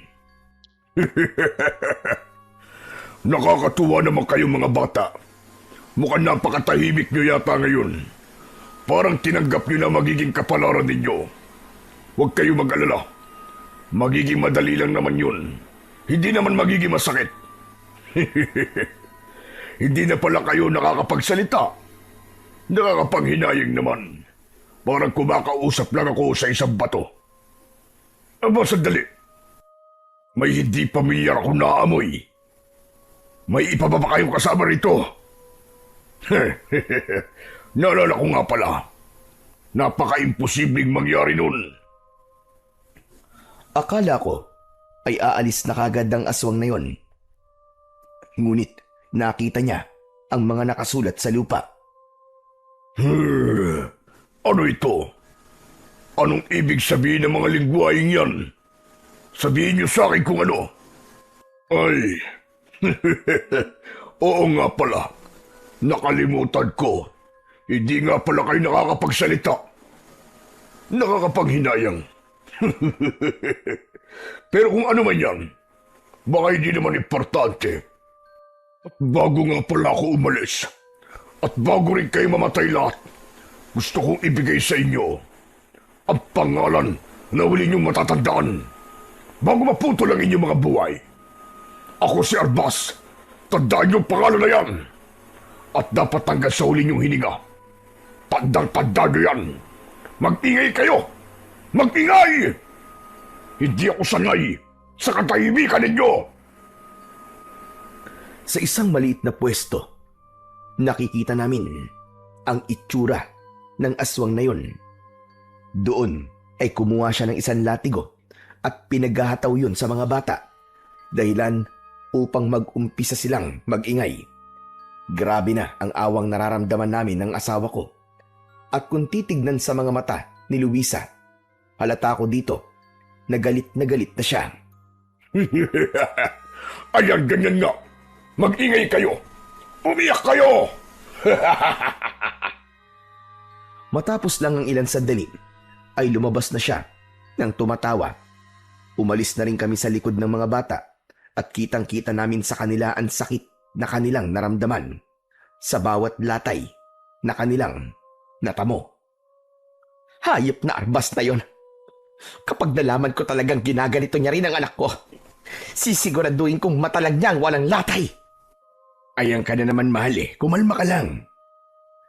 Nakakatuwa naman kayong mga bata. Mukhang napakatahimik nyo yata ngayon. Parang tinanggap nyo na magiging kapalaran ninyo. Huwag kayo mag-alala. Magiging madali lang naman yun. Hindi naman magiging masakit. Hindi na pala kayo nakakapagsalita. Nakakapanghinayang naman. Parang kumakausap lang ako sa isang bato. Aba, sandali. May hindi pamilyar akong naamoy. May iba ba kayong kasama rito? Naalala ko nga pala. Napaka-imposibleng mangyari nun. Akala ko ay aalis na kagad ang aswang na yon. Ngunit nakita niya ang mga nakasulat sa lupa. Ano ito? Anong ibig sabihin ng mga lingwaing yan? Sabihin niyo sa akin kung ano. Ay, oo nga pala. Nakalimutan ko. Hindi nga pala kayo nakakapagsalita. Nakakapanghinayang. Pero kung ano man yan, baka hindi naman importante. At bago nga pala ako umalis, at bago rin kayo mamatay lahat, gusto kong ibigay sa inyo ang pangalan na huli niyong matatandaan bago maputol ang inyong mga buhay. Ako si Arbas. Tandaan niyo ang pangalan na yan. At dapat hanggang sa huli niyong hininga. Tandang-tandaan niyo yan. Mag-ingay kayo! Mag-ingay! Hindi ako sanay sa katahimikan ninyo! Sa isang maliit na pwesto, nakikita namin ang itsura ng aswang na yon. Doon ay kumuha siya ng isang latigo at pinaghahataw yun sa mga bata, dahilan upang mag-umpisa silang mag-ingay. Grabe na ang awang nararamdaman namin ng asawa ko. At kung titignan sa mga mata ni Luisa, halata ko dito na galit na siya. Ayan, ganyan nga. Mag-ingay kayo. Umiyak kayo! Matapos lang ang ilang sandali, ay lumabas na siya nang tumatawa. Umalis na rin kami sa likod ng mga bata at kitang-kita namin sa kanila ang sakit na kanilang naramdaman sa bawat latay na kanilang natamo. Hayop na arbas na yon. Kapag nalaman ko talagang ginaganito niya rin ang anak ko, sisiguraduhin kong matalag niyang walang latay. Ayan ka na naman, mahal eh. Kumalma ka lang.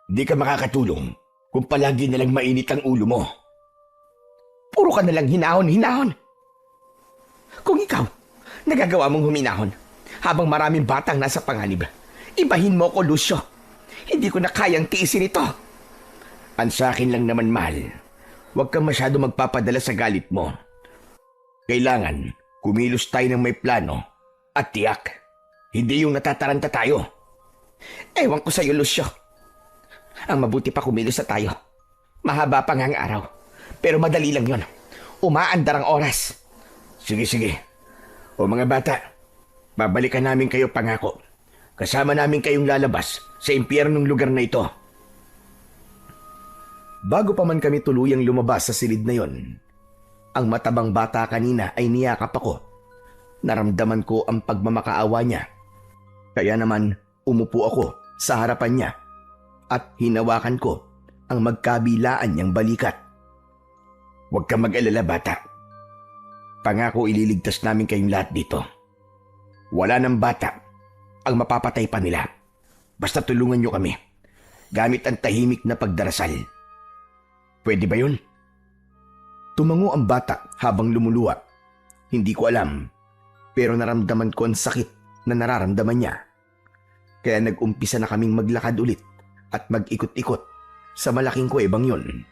Di ka makakatulong kung palagi nalang mainit ang ulo mo. Puro ka nalang hinahon. Kung ikaw, nagagawa mong huminahon habang maraming batang nasa panganib, ibahin mo ko, Lucio. Hindi ko na kayang tiisin ito. Ang sa akin lang naman, mahal. Huwag kang masyado magpapadala sa galit mo. Kailangan kumilos tayo ng may plano at tiyak. Hindi yung natataranta tayo. Ewan ko sa'yo, Lucio. Ang mabuti pa kumilos na tayo. Mahaba pa nga ang araw. Pero madali lang yon. Umaandar ang oras. Sige. O mga bata, babalikan namin kayo pangako. Kasama namin kayong lalabas sa impyernong lugar na ito. Bago pa man kami tuluyang lumabas sa silid na yon, ang matabang bata kanina ay niyakap ako. Naramdaman ko ang pagmamakaawa niya. Kaya naman umupo ako sa harapan niya at hinawakan ko ang magkabilaan niyang balikat. Huwag kang mag-alala, bata. Pangako ililigtas namin kayong lahat dito. Wala ng bata ang mapapatay pa nila. Basta tulungan niyo kami gamit ang tahimik na pagdarasal. Pwede ba yun? Tumango ang bata habang lumuluwa. Hindi ko alam, pero naramdaman ko ang sakit na nararamdaman niya. Kaya nag-umpisa na kaming maglakad ulit at mag-ikot-ikot sa malaking kuwebang yon.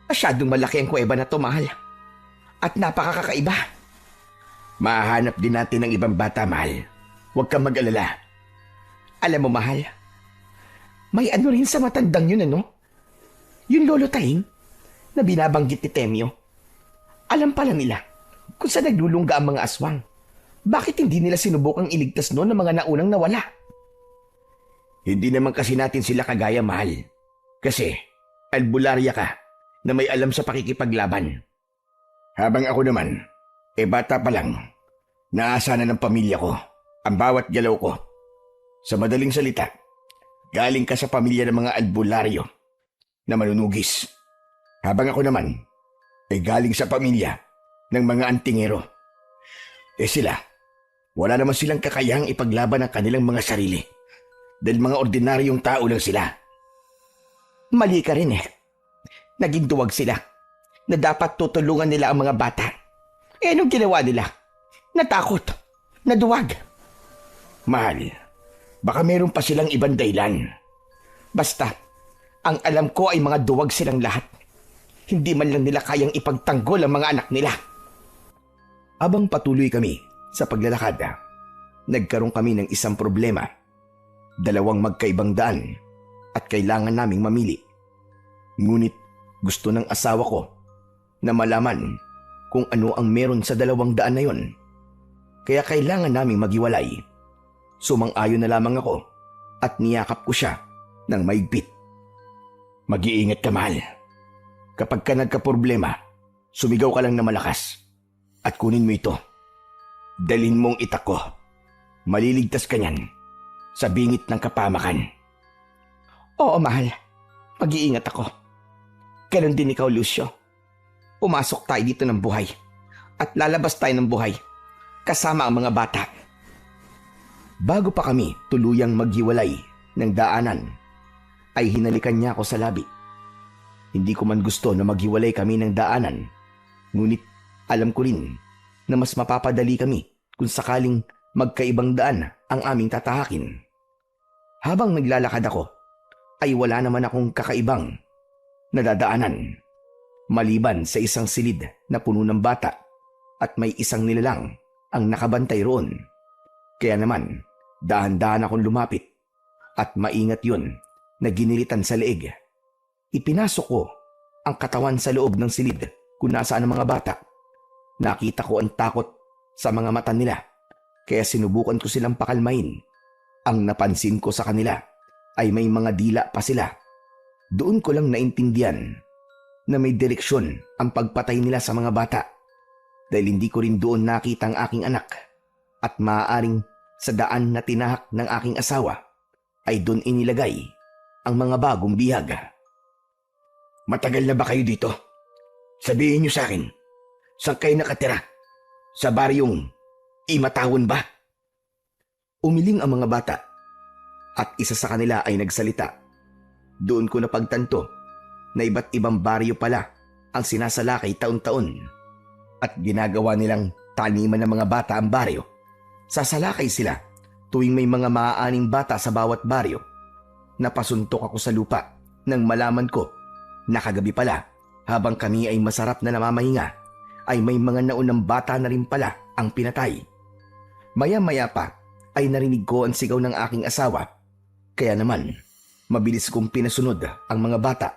Masyadong malaki ang kuweba na to, mahal. At napakakaiba. Mahahanap din natin ng ibang bata, mahal. Huwag kang mag-alala. Alam mo, mahal, may ano rin sa matandang yun, ano? Yung lolo Taing na binabanggit ni Temyo. Alam pala nila kung saan naglulungga ang mga aswang. Bakit hindi nila sinubukang iligtas noon ng mga naunang nawala? Hindi naman kasi natin sila kagaya, mahal. Kasi albularya ka na may alam sa pakikipaglaban. Habang ako naman, bata pa lang, naasa na ng pamilya ko ang bawat galaw ko. Sa madaling salita, galing ka sa pamilya ng mga albularyo na manunugis. Habang ako naman, galing sa pamilya ng mga antingero. Sila, wala naman silang kakayahang ipaglaban ang kanilang mga sarili. Dahil mga ordinaryong tao lang sila. Mali ka rin eh. Naging duwag sila na dapat tutulungan nila ang mga bata. Anong ginawa nila? Natakot. Naduwag. Mahal, baka meron pa silang ibang dahilan. Basta, ang alam ko ay mga duwag silang lahat. Hindi man lang nila kayang ipagtanggol ang mga anak nila. Habang patuloy kami sa paglalakad, nagkaroon kami ng isang problema. Dalawang magkaibang daan at kailangan naming mamili. Ngunit gusto ng asawa ko na malaman kung ano ang meron sa dalawang daan na yon. Kaya kailangan naming maghiwalay. Sumang-ayon na lamang ako at niyakap ko siya ng maigpit. Mag-iingat ka, mahal. Kapag ka nagka-problema, sumigaw ka lang na malakas at kunin mo ito. Dalhin mong itak ko. Maliligtas ka niyan sa bingit ng kapamakan. Oo, mahal. Mag-iingat ako. Ganon din ikaw, Lucio. Pumasok tayo dito ng buhay at lalabas tayo ng buhay kasama ang mga bata. Bago pa kami tuluyang maghiwalay ng daanan, ay hinalikan niya ako sa labi. Hindi ko man gusto na maghiwalay kami ng daanan, ngunit Alam ko rin na mas mapapadali kami kung sakaling magkaibang daan ang aming tatahakin. Habang naglalakad ako, ay wala naman akong kakaibang nadadaanan. Maliban sa isang silid na puno ng bata at may isang nilalang ang nakabantay roon. Kaya naman, dahan-dahan akong lumapit at maingat yun na ginilitan sa leeg. Ipinasok ko ang katawan sa loob ng silid kung nasaan ang mga bata. Nakita ko ang takot sa mga mata nila, kaya sinubukan ko silang pakalmain. Ang napansin ko sa kanila ay may mga dila pa sila. Doon ko lang naintindihan na may direksyon ang pagpatay nila sa mga bata, dahil hindi ko rin doon nakita ang aking anak, at maaaring sa daan na tinahak ng aking asawa ay doon inilagay ang mga bagong bihag. Matagal na ba kayo dito? Sabihin niyo sa akin, saan kayo nakatira? Sa baryong Imatawon ba? Umiling ang mga bata at isa sa kanila ay nagsalita. Doon ko napagtanto na iba't ibang baryo pala ang sinasalakay taon-taon at ginagawa nilang taniman ng mga bata ang baryo. Sasalakay sila tuwing may mga maaaning bata sa bawat baryo. Napasuntok ako sa lupa nang malaman ko na kagabi pala habang kami ay masarap na namamahinga ay may mga naunang bata na rin pala ang pinatay. Maya-maya pa ay narinig ko ang sigaw ng aking asawa. Kaya naman, mabilis kong pinasunod ang mga bata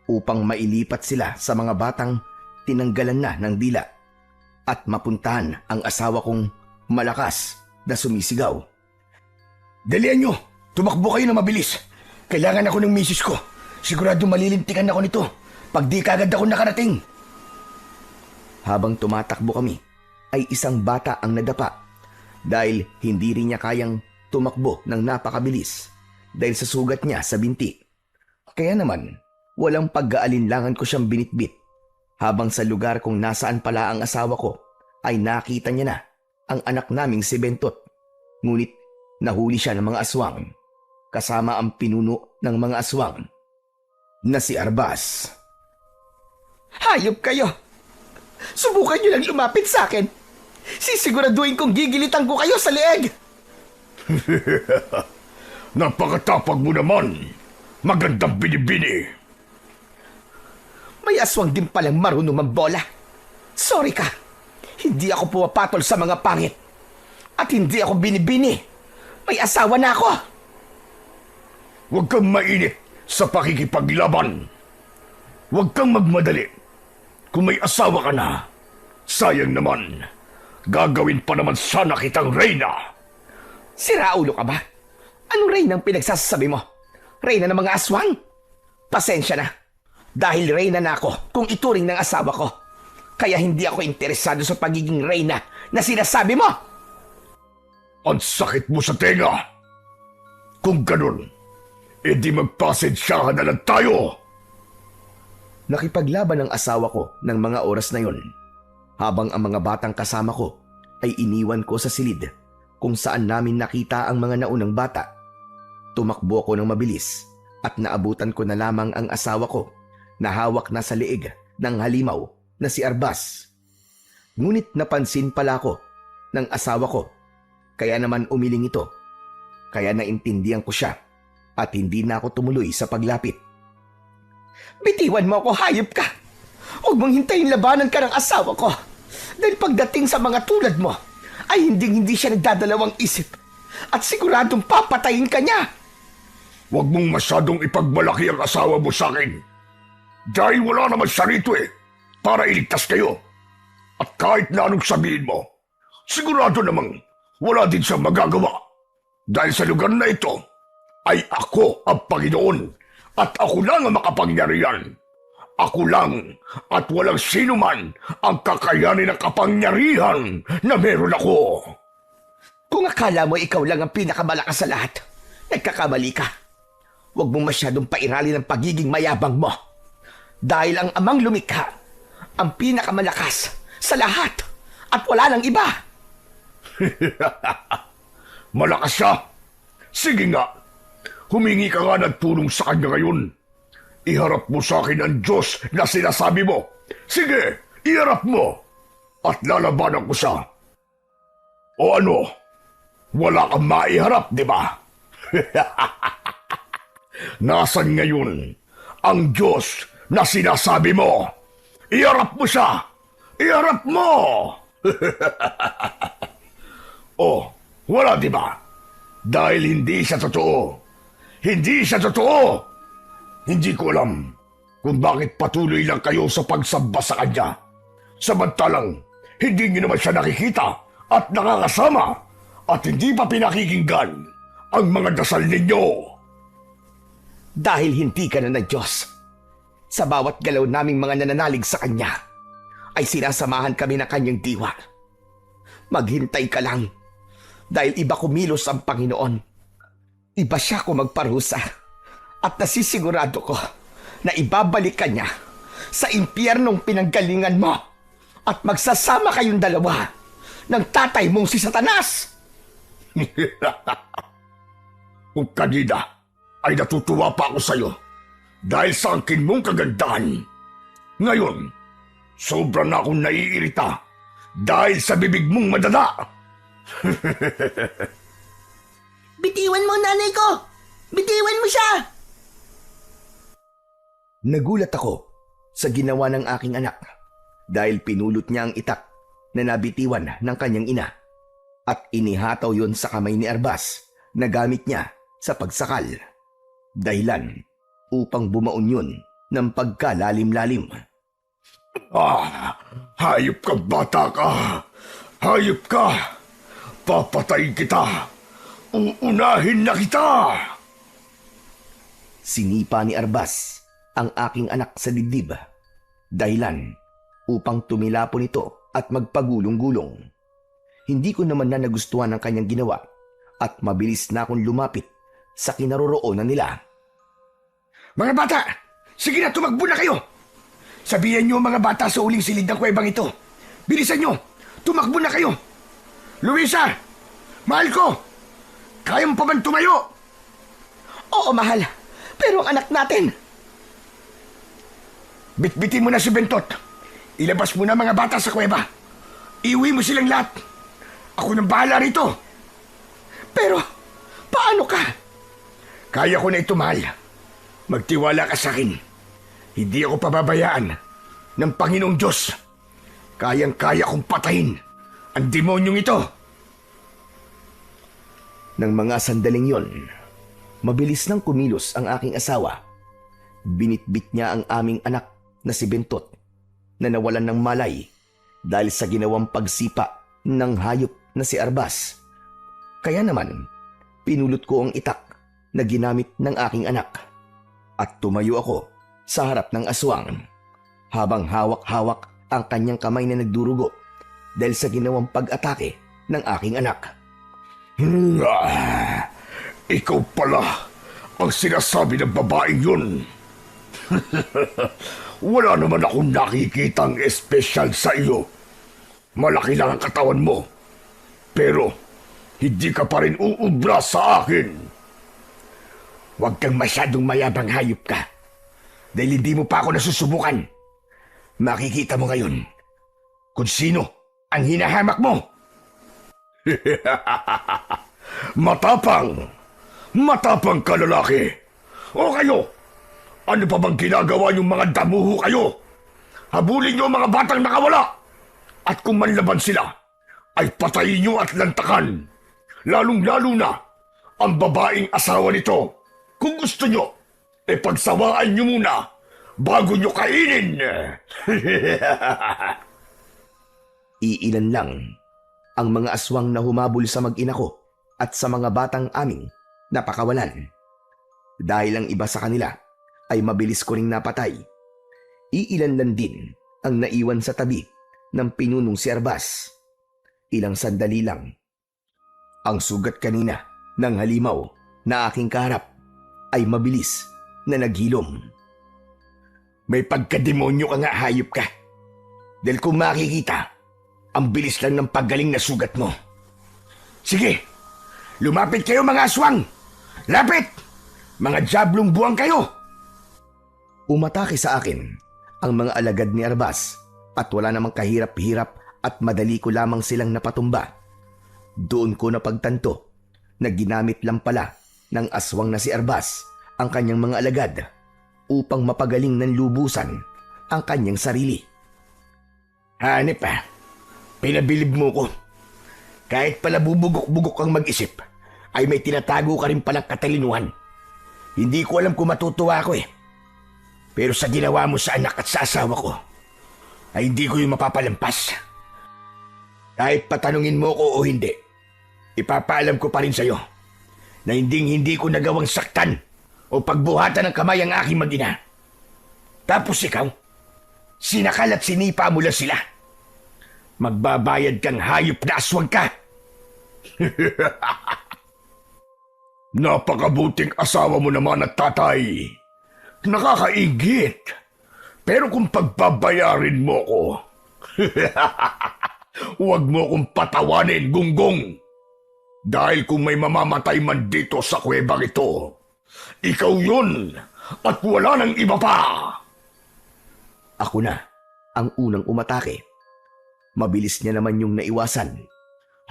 upang mailipat sila sa mga batang tinanggalan na ng dila at mapuntahan ang asawa kong malakas na sumisigaw. Dalian nyo! Tumakbo kayo na mabilis! Kailangan ako ng misis ko. Sigurado malilintikan ako nito pag di kagad ako nakarating. Habang tumatakbo kami, ay isang bata ang nadapa dahil hindi rin niya kayang tumakbo ng napakabilis dahil sa sugat niya sa binti. Kaya naman, walang pag-aalinlangan ko siyang binitbit. Habang sa lugar kung nasaan pala ang asawa ko, ay nakita niya na ang anak naming si Bentot. Ngunit nahuli siya ng mga aswang, kasama ang pinuno ng mga aswang na si Arbas. Hayop kayo! Subukan niyo lang lumapit sa akin. Sisiguraduhin kong gigilitan ko kayo sa leeg. Napakatapag mo naman. Magandang binibini. May aswang din palang marunong mambola. Sorry ka. Hindi ako pumapatol sa mga pangit. At hindi ako binibini. May asawa na ako. Huwag kang mainit sa pakikipaglaban. Huwag kang magmadali. Kung may asawa ka na, sayang naman. Gagawin pa naman sana kitang reyna. Siraulo ka ba? Anong reyna ang pinagsasabi mo? Reyna ng mga aswang? Pasensya na. Dahil reyna na ako kung ituring ng asawa ko. Kaya hindi ako interesado sa pagiging reyna na sinasabi mo. Ang sakit mo sa tenga. Kung ganun, edi magpasensyahan na lang tayo. Nakipaglaban ang asawa ko ng mga oras na yon, habang ang mga batang kasama ko ay iniwan ko sa silid kung saan namin nakita ang mga naunang bata. Tumakbo ako ng mabilis at naabutan ko na lamang ang asawa ko na hawak na sa leeg ng halimaw na si Arbas. Ngunit napansin pala ko ng asawa ko, kaya naman umiling ito. Kaya naintindihan ko siya at hindi na ako tumuloy sa paglapit. Bitiwan mo ako, hayop ka! Huwag mong hintayin labanan ka ng asawa ko. Dahil pagdating sa mga tulad mo, ay hindi siya nagdadalawang isip. At siguradong papatayin ka niya. Huwag mong masyadong ipagmalaki ang asawa mo sa akin. Dahil wala naman siya rito para iligtas kayo. At kahit na anong sabihin mo, sigurado namang wala din siyang magagawa. Dahil sa lugar na ito, ay ako ang Panginoon. At ako lang ang makapangyarihan. Ako lang at walang sino man ang kakayanin ng kapangyarihan na meron ako. Kung akala mo ikaw lang ang pinakamalakas sa lahat, nagkakamali ka. Huwag mong masyadong pairali ng pagiging mayabang mo. Dahil ang amang lumikha, ang pinakamalakas sa lahat at wala nang iba. Malakas siya? Sige nga. Humingi ka nga ng tulong sa kanya ngayon. Iharap mo sa akin ang Diyos na sinasabi mo. Sige, iharap mo. at lalabanan ko siya. O ano, wala kang maiharap, di ba? Nasaan ngayon ang Diyos na sinasabi mo? Iharap mo siya! Iharap mo! Oh, wala di ba? Dahil hindi siya totoo. Hindi siya totoo! Hindi ko alam kung bakit patuloy lang kayo sa pagsamba sa kanya. Samantalang, hindi niyo naman siya nakikita at nakakasama at hindi pa pinakikinggan ang mga dasal ninyo. Dahil hindi ka na ng Diyos, sa bawat galaw naming mga nananalig sa Kanya, ay sinasamahan kami ng Kanyang diwa. Maghintay ka lang, dahil iba kumilos ang Panginoon. Iba siya kung magparusa, at nasisigurado ko na ibabalik ka niya sa impyernong pinanggalingan mo at magsasama kayong dalawa ng tatay mong si Satanas. Kung kanina ay natutuwa pa ako sa'yo dahil sa angkin mong kagandahan. Ngayon, sobra na akong naiirita dahil sa bibig mong madada. Bitiwan mo, nanay ko! Bitiwan mo siya! Nagulat ako sa ginawa ng aking anak dahil pinulot niya ang itak na nabitiwan ng kanyang ina at inihataw yon sa kamay ni Arbas na gamit niya sa pagsakal. Dahilan upang bumaon yun ng pagkalalim-lalim. Hayop ka, bata ka! Hayop ka! Papatayin kita! Uunahin na kita! Sinipa ni Arbas ang aking anak sa dibdib. Dahilan upang tumilapon ito at magpagulong-gulong. Hindi ko naman na nagustuhan ang kanyang ginawa at mabilis na akong lumapit sa kinaroroonan nila. Mga bata! Sige na, tumakbo na kayo! Sabihan niyo mga bata sa uling silid ng kuwebang ito. Bilisan niyo! Tumakbo na kayo! Luisa! Mahal ko! Kaya mo pa bang tumayo? Oo, mahal. Pero ang anak natin... Bitbitin mo na si Bentot. Ilabas mo na mga bata sa kuweba. Iuwi mo silang lahat. Ako nang bahala rito. Pero, paano ka? Kaya ko na ito, mahal. Magtiwala ka sa akin. Hindi ako pababayaan ng Panginoong Diyos. Kayang-kaya kong patayin ang demonyong ito. Nang mga sandaling yon, mabilis nang kumilos ang aking asawa. Binitbit niya ang aming anak na si Bentot na nawalan ng malay dahil sa ginawang pagsipa ng hayop na si Arbas. Kaya naman, pinulot ko ang itak na ginamit ng aking anak at tumayo ako sa harap ng aswang habang hawak-hawak ang kanyang kamay na nagdurugo dahil sa ginawang pag-atake ng aking anak. Ikaw pala ang sinasabi ng babaeng yun. Wala naman akong nakikitang espesyal sa iyo. Malaki lang ang katawan mo. Pero hindi ka pa rin uubra sa akin. Huwag kang masyadong mayabang, hayop ka. Dahil hindi mo pa ako nasusubukan. Makikita mo ngayon kung sino ang hinahamak mo. Matapang! Matapang ka, lalaki! O kayo, ano pa bang ginagawa niyong mga damuho kayo? Habulin niyo ang mga batang nakawala! At kung manlaban sila, ay patayin niyo at lantakan. Lalong-lalo na ang babaeng asawa nito. Kung gusto niyo, pagsawaan niyo muna bago niyo kainin. Iilan lang ang mga aswang na humabol sa mag-ina ko at sa mga batang aming napakawalan. Dahil ang iba sa kanila ay mabilis ko ring napatay. Iilan lang din ang naiwan sa tabi ng pinunong si Arbas. Ilang sandali lang. Ang sugat kanina ng halimaw na aking kaharap ay mabilis na naghilom. May pagkademonyo ka nga, hayop ka. Dahil kung makikita, ang bilis lang ng paggaling na sugat mo. Sige, lumapit kayo mga aswang! Lapit! Mga diablong buwang kayo! Umatake sa akin ang mga alagad ni Arbas at wala namang kahirap-hirap at madali ko lamang silang napatumba. Doon ko napagtanto na ginamit lang pala ng aswang na si Arbas ang kanyang mga alagad upang mapagaling ng lubusan ang kanyang sarili. Hanep pinabilib mo ko. Kahit pala bubugok-bugok kang mag-isip, ay may tinatago ka rin palang katalinuhan. Hindi ko alam kung matutuwa ako Pero sa ginawa mo sa anak at sa asawa ko, ay hindi ko yung mapapalampas. Kahit patanungin mo ko o hindi, ipapaalam ko pa rin sa'yo na hindi ko nagawang saktan o pagbuhatan ng kamay ang aking mag-ina. Tapos ikaw, sinakal at sinipa mo lang sila. Magbabayad kang hayop na aswang ka. Napakabuting asawa mo naman at tatay. Nakakaingit. Pero kung pagbabayarin mo ko, huwag mo kong patawanin, Gunggong. Dahil kung may mamamatay man dito sa kuwebang ito, ikaw yun at wala nang iba pa. Ako na ang unang umatake. Mabilis niya naman yung naiwasan,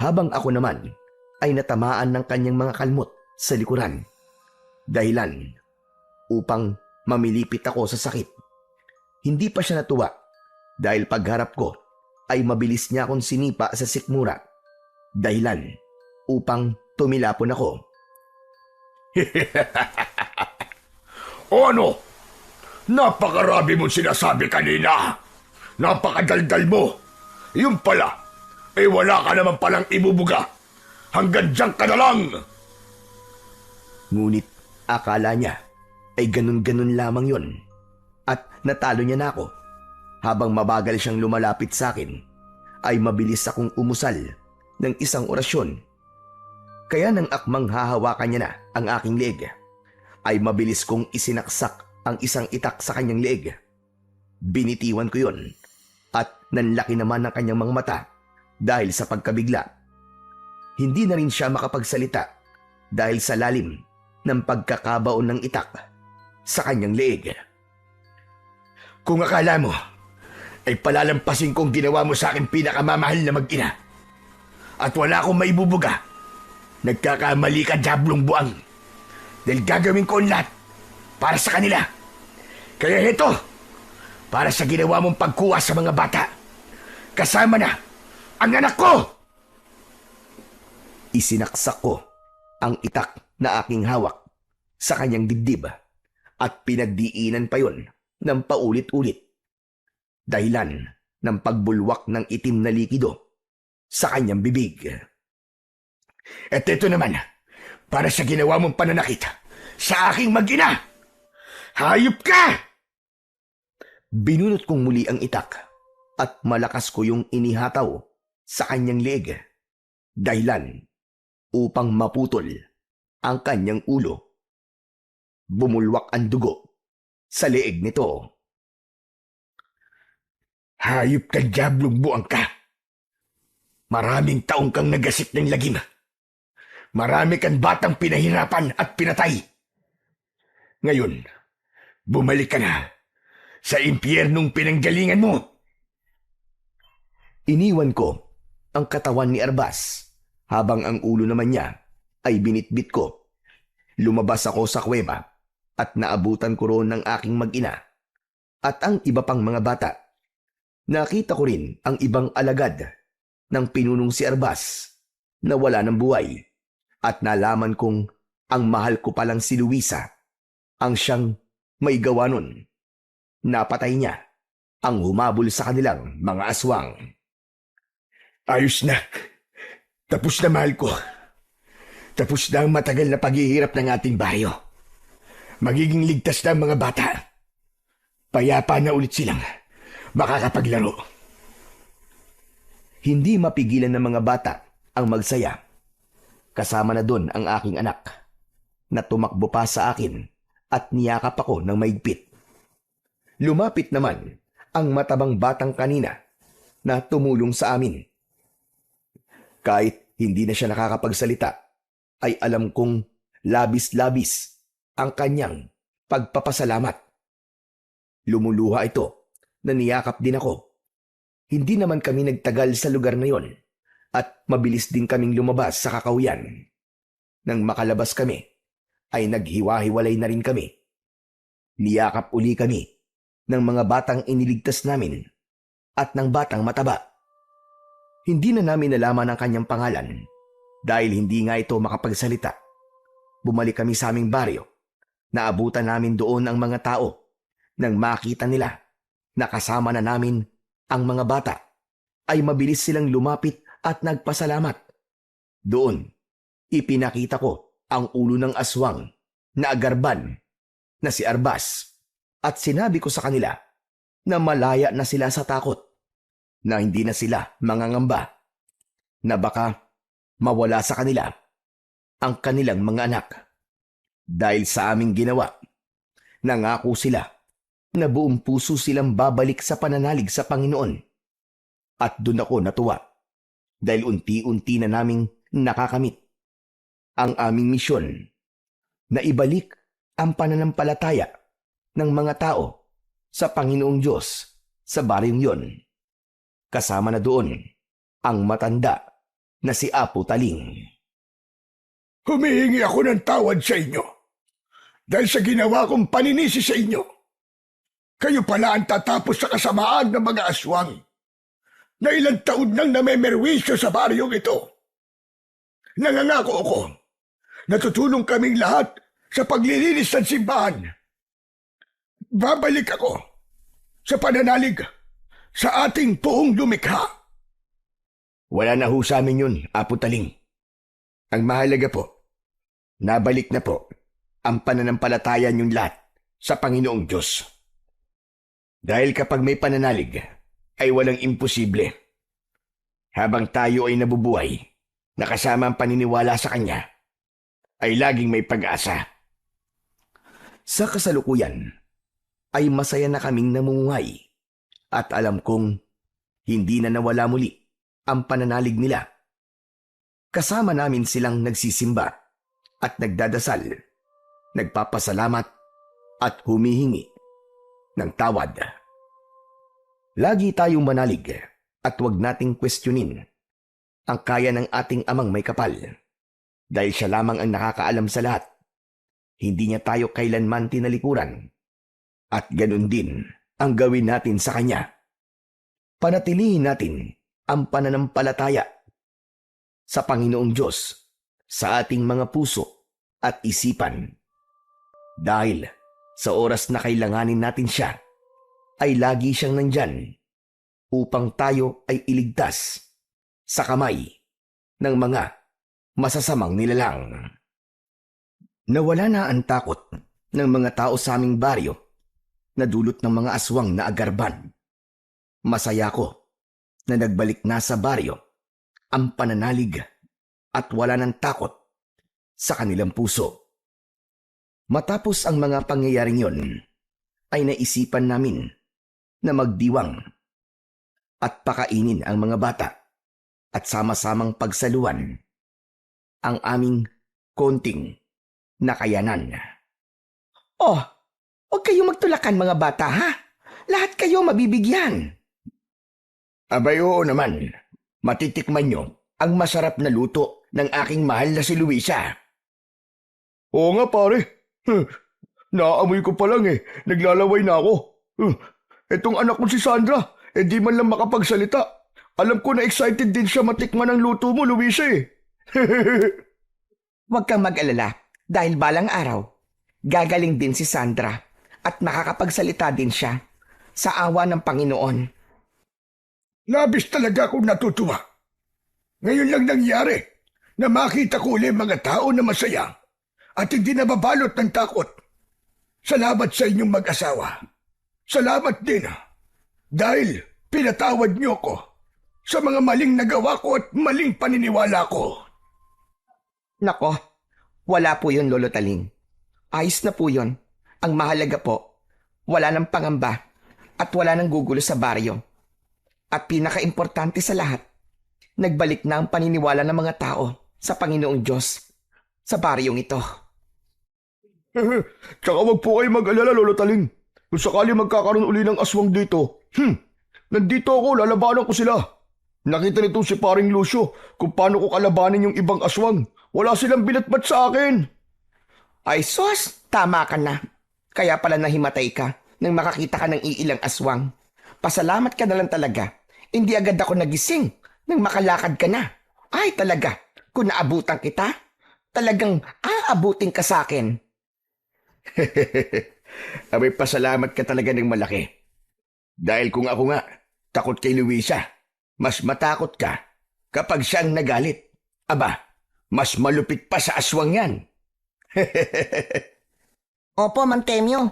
habang ako naman ay natamaan ng kanyang mga kalmot sa likuran. Dahilan upang mamilipit ako sa sakit. Hindi pa siya natuwa dahil pagharap ko ay mabilis niya akong sinipa sa sikmura. Dahilan upang tumilapon ako. O ano? Napakarami mong sinasabi kanina. Napakadaldal mo. Yung pala, wala ka naman palang ibubuga. Hanggang diyan ka na lang. Ngunit akala niya ay ganun-ganun lamang yon at natalo niya na ako. Habang mabagal siyang lumalapit sa akin, ay mabilis akong umusal ng isang orasyon. Kaya nang akmang hahawakan niya na ang aking leeg, ay mabilis kong isinaksak ang isang itak sa kanyang leeg. Binitiwan ko yon at nanlaki naman ang kanyang mga mata dahil sa pagkabigla. Hindi na rin siya makapagsalita dahil sa lalim ng pagkakabaon ng itak sa kanyang leeg. Kung akala mo ay palalampasin kong ginawa mo sa akin pinakamamahal na mag-ina at wala akong maibubuga, nagkakamali ka, Diablong Buang. Dahil gagawin ko ang lahat para sa kanila. Kaya heto, para sa ginawa mong pagkuha sa mga bata, kasama na ang anak ko! Isinaksak ko ang itak na aking hawak sa kanyang dibdib at pinagdiinan pa yon ng paulit-ulit. Dahilan ng pagbulwak ng itim na likido sa kanyang bibig. At ito naman, para sa ginawa mong pananakit sa aking mag-ina. Hayop ka! Binunot kong muli ang itak at malakas ko yung inihataw sa kanyang leeg. Dahilan upang maputol ang kanyang ulo. Bumulwak ang dugo sa leeg nito. Hayop ka, Diablong Buang ka. Maraming taong kang nagasik ng lagim. Marami kang batang pinahirapan at pinatay. Ngayon, bumalik ka na sa impyernong pinanggalingan mo. Iniwan ko ang katawan ni Arbas habang ang ulo naman niya ay binitbit ko. Lumabas ako sa kuweba at naabutan ko roon ng aking mag-ina at ang iba pang mga bata. Nakita ko rin ang ibang alagad ng pinunong si Arbas na wala ng buhay at nalaman kong ang mahal ko palang si Luisa ang siyang may gawa nun. Napatay niya ang humabol sa kanilang mga aswang. Ayos na. Tapos na, mahal ko. Tapos na ang matagal na paghihirap ng ating baryo. Magiging ligtas na ang mga bata. Payapa na ulit silang makakapaglaro. Hindi mapigilan ng mga bata ang magsaya. Kasama na doon ang aking anak na tumakbo pa sa akin at niyakap ako ng maigpit. Lumapit naman ang matabang batang kanina na tumulong sa amin. Kahit hindi na siya nakakapagsalita, ay alam kong labis-labis ang kanyang pagpapasalamat. Lumuluha ito na niyakap din ako. Hindi naman kami nagtagal sa lugar na yon at mabilis din kaming lumabas sa kakauyan. Nang makalabas kami, ay naghiwa-hiwalay na rin kami. Niyakap uli kami ng mga batang iniligtas namin at ng batang mataba. Hindi na namin nalaman ang kanyang pangalan dahil hindi nga ito makapagsalita. Bumalik kami sa aming baryo. Naabutan namin doon ang mga tao. Nang makita nila na kasama na namin ang mga bata, ay mabilis silang lumapit at nagpasalamat. Doon, ipinakita ko ang ulo ng aswang na agarban na si Arbas at sinabi ko sa kanila na malaya na sila sa takot, na hindi na sila mangangamba, na baka mawala sa kanila ang kanilang mga anak. Dahil sa aming ginawa, nangako sila na buong puso silang babalik sa pananalig sa Panginoon. At doon ako natuwa dahil unti-unti na naming nakakamit ang aming misyon na ibalik ang pananampalataya ng mga tao sa Panginoong Diyos sa baryong yon. Kasama na doon ang matanda na si Apo Taling. Humihingi ako ng tawad sa inyo dahil sa ginawa kong paninisi sa inyo. Kayo pala ang tatapos sa kasamaan ng mga aswang na ilang taon nang namemerwisyo sa baryong ito. Nangangako ako na tutulong kaming lahat sa paglilinis ng simbahan. Babalik ako sa pananalig sa ating poong lumikha. Wala na ho sa amin yun, Apo Taling. Ang mahalaga po, nabalik na po ang pananampalataya niyong lahat sa Panginoong Diyos. Dahil kapag may pananalig, ay walang imposible. Habang tayo ay nabubuhay, nakasama ang paniniwala sa Kanya, ay laging may pag-asa. Sa kasalukuyan, ay masaya na kaming namumuhay at alam kong hindi na nawala muli ang pananalig nila. Kasama namin silang nagsisimba at nagdadasal, nagpapasalamat at humihingi ng tawad. Lagi tayong manalig at huwag nating kwestiyonin ang kaya ng ating amang may kapal dahil siya lamang ang nakakaalam sa lahat. Hindi niya tayo kailanman tinalikuran at ganun din ang gawin natin sa Kanya. Panatilihin natin ang pananampalataya sa Panginoong Diyos sa ating mga puso at isipan. Dahil sa oras na kailanganin natin siya, ay lagi siyang nandyan upang tayo ay iligtas sa kamay ng mga masasamang nilalang. Nawala na ang takot ng mga tao sa aming baryo na dulot ng mga aswang na agarban. Masaya ko na nagbalik na sa baryo ang pananalig at wala ng takot sa kanilang puso. Matapos ang mga pangyayaring yon, ay naisipan namin na magdiwang at pakainin ang mga bata at sama-samang pagsaluhan ang aming konting nakayanan. Oh, huwag kayong magtulakan mga bata ha. Lahat kayo mabibigyan. Abay oo naman, matitikman nyo ang masarap na luto ng aking mahal na si Luisa. Oo nga pare. Naamoy ko pa lang naglalaway na ako. Etong anak ko si Sandra, di man lang makapagsalita. Alam ko na excited din siya matikman ang luto mo, Luisa Huwag kang mag-alala dahil balang araw, gagaling din si Sandra at makakapagsalita din siya sa awa ng Panginoon. Labis talaga akong natutuwa. Ngayon lang nangyari na makita ko ulit mga tao na masaya at hindi nababalot ng takot. Salamat sa inyong mag-asawa. Salamat din dahil pinatawad niyo ko sa mga maling nagawa ko at maling paniniwala ko. Nako, wala po yun, Lolo Taling. Ayos na po yun. Ang mahalaga po, wala ng pangamba at wala ng gugulo sa baryo. At pinaka-importante sa lahat, nagbalik na ang paniniwala ng mga tao sa Panginoong Diyos sa baryong ito. Tsaka wag po kayo mag-alala, Lolo Taling. Kung sakali magkakaroon uli ng aswang dito, Nandito ako, lalabanan ko sila. Nakita nito si paring Lucio kung paano ko kalabanin yung ibang aswang. Wala silang binatbat sa akin. Ay sos, tama ka na. Kaya pala nahimatay ka nang makakita ka ng iilang aswang. Pasalamat ka na lang talaga. Hindi agad ako nagising nang makalakad ka na. Ay talaga, kung naabutan kita, talagang aabutin ka sa akin. Abay, pasalamat ka talaga ng malaki. Dahil kung ako nga, takot kay Luisa, mas matakot ka kapag siyang nagalit. Aba, mas malupit pa sa aswang yan. Opo, Mang Temyo.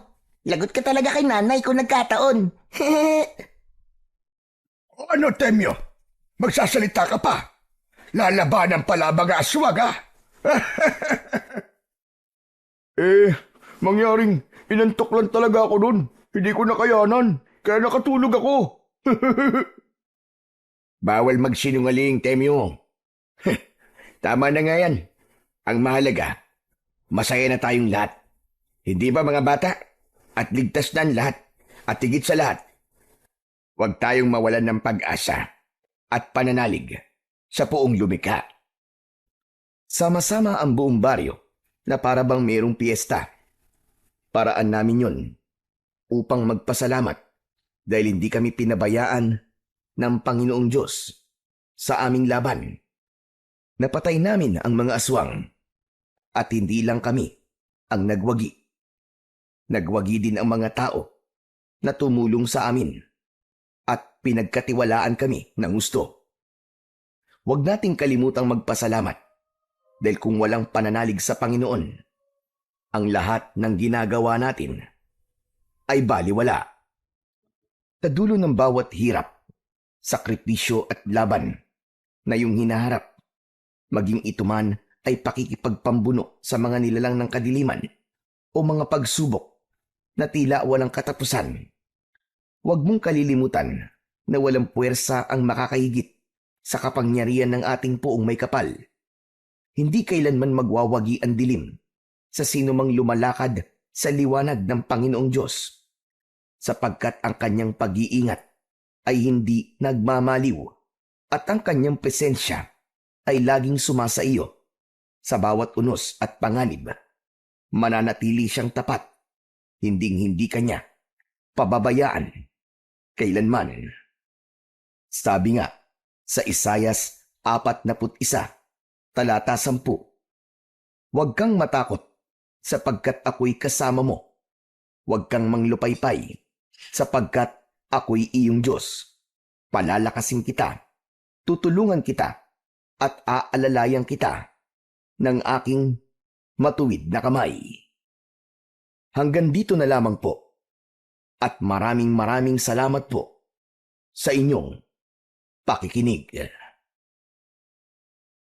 Lagot ka talaga kay nanay kung nagkataon. O ano, Temyo? Magsasalita ka pa? Lalabanan pala mga aswag, ha? Mangyaring inantok lang talaga ako nun. Hindi ko nakayanan, kaya nakatulog ako. Bawal magsinungaling, Temyo. Tama na nga yan. Ang mahalaga, masaya na tayong lahat. Hindi ba mga bata? At ligtas na ang lahat. At higit sa lahat, huwag tayong mawalan ng pag-asa at pananalig sa buong lumikha. Sama-sama ang buong baryo na para bang mayroong piyesta. Paraan namin yon upang magpasalamat dahil hindi kami pinabayaan ng Panginoong Diyos sa aming laban. Napatay namin ang mga aswang at hindi lang kami ang nagwagi. Nagwagi din ang mga tao na tumulong sa amin at pinagkatiwalaan kami ng gusto. Huwag nating kalimutang magpasalamat dahil kung walang pananalig sa Panginoon, ang lahat ng ginagawa natin ay baliwala. Sa dulo ng bawat hirap, sakripisyo at laban na yung hinaharap, maging ito man ay pakikipagpambuno sa mga nilalang ng kadiliman o mga pagsubok na tila walang katapusan. Huwag mong kalilimutan na walang puwersa ang makakahigit sa kapangyarihan ng ating Poong May Kapal. Hindi kailanman magwawagi ang dilim sa sino mang lumalakad sa liwanag ng Panginoong Diyos, sapagkat ang kanyang pag-iingat ay hindi nagmamaliw at ang kanyang presensya ay laging sumasa iyo sa bawat unos at panganib. Mananatili siyang tapat, hinding-hindi kanya pababayaan kailanman. Sabi nga sa Isayas 41, talata 10, huwag kang matakot sapagkat ako'y kasama mo. Huwag kang manglupaypay sapagkat ako'y iyong Diyos. Palalakasin kita, tutulungan kita, at aalalayan kita ng aking matuwid na kamay. Hanggang dito na lamang po. At maraming salamat po sa inyong pakikinig.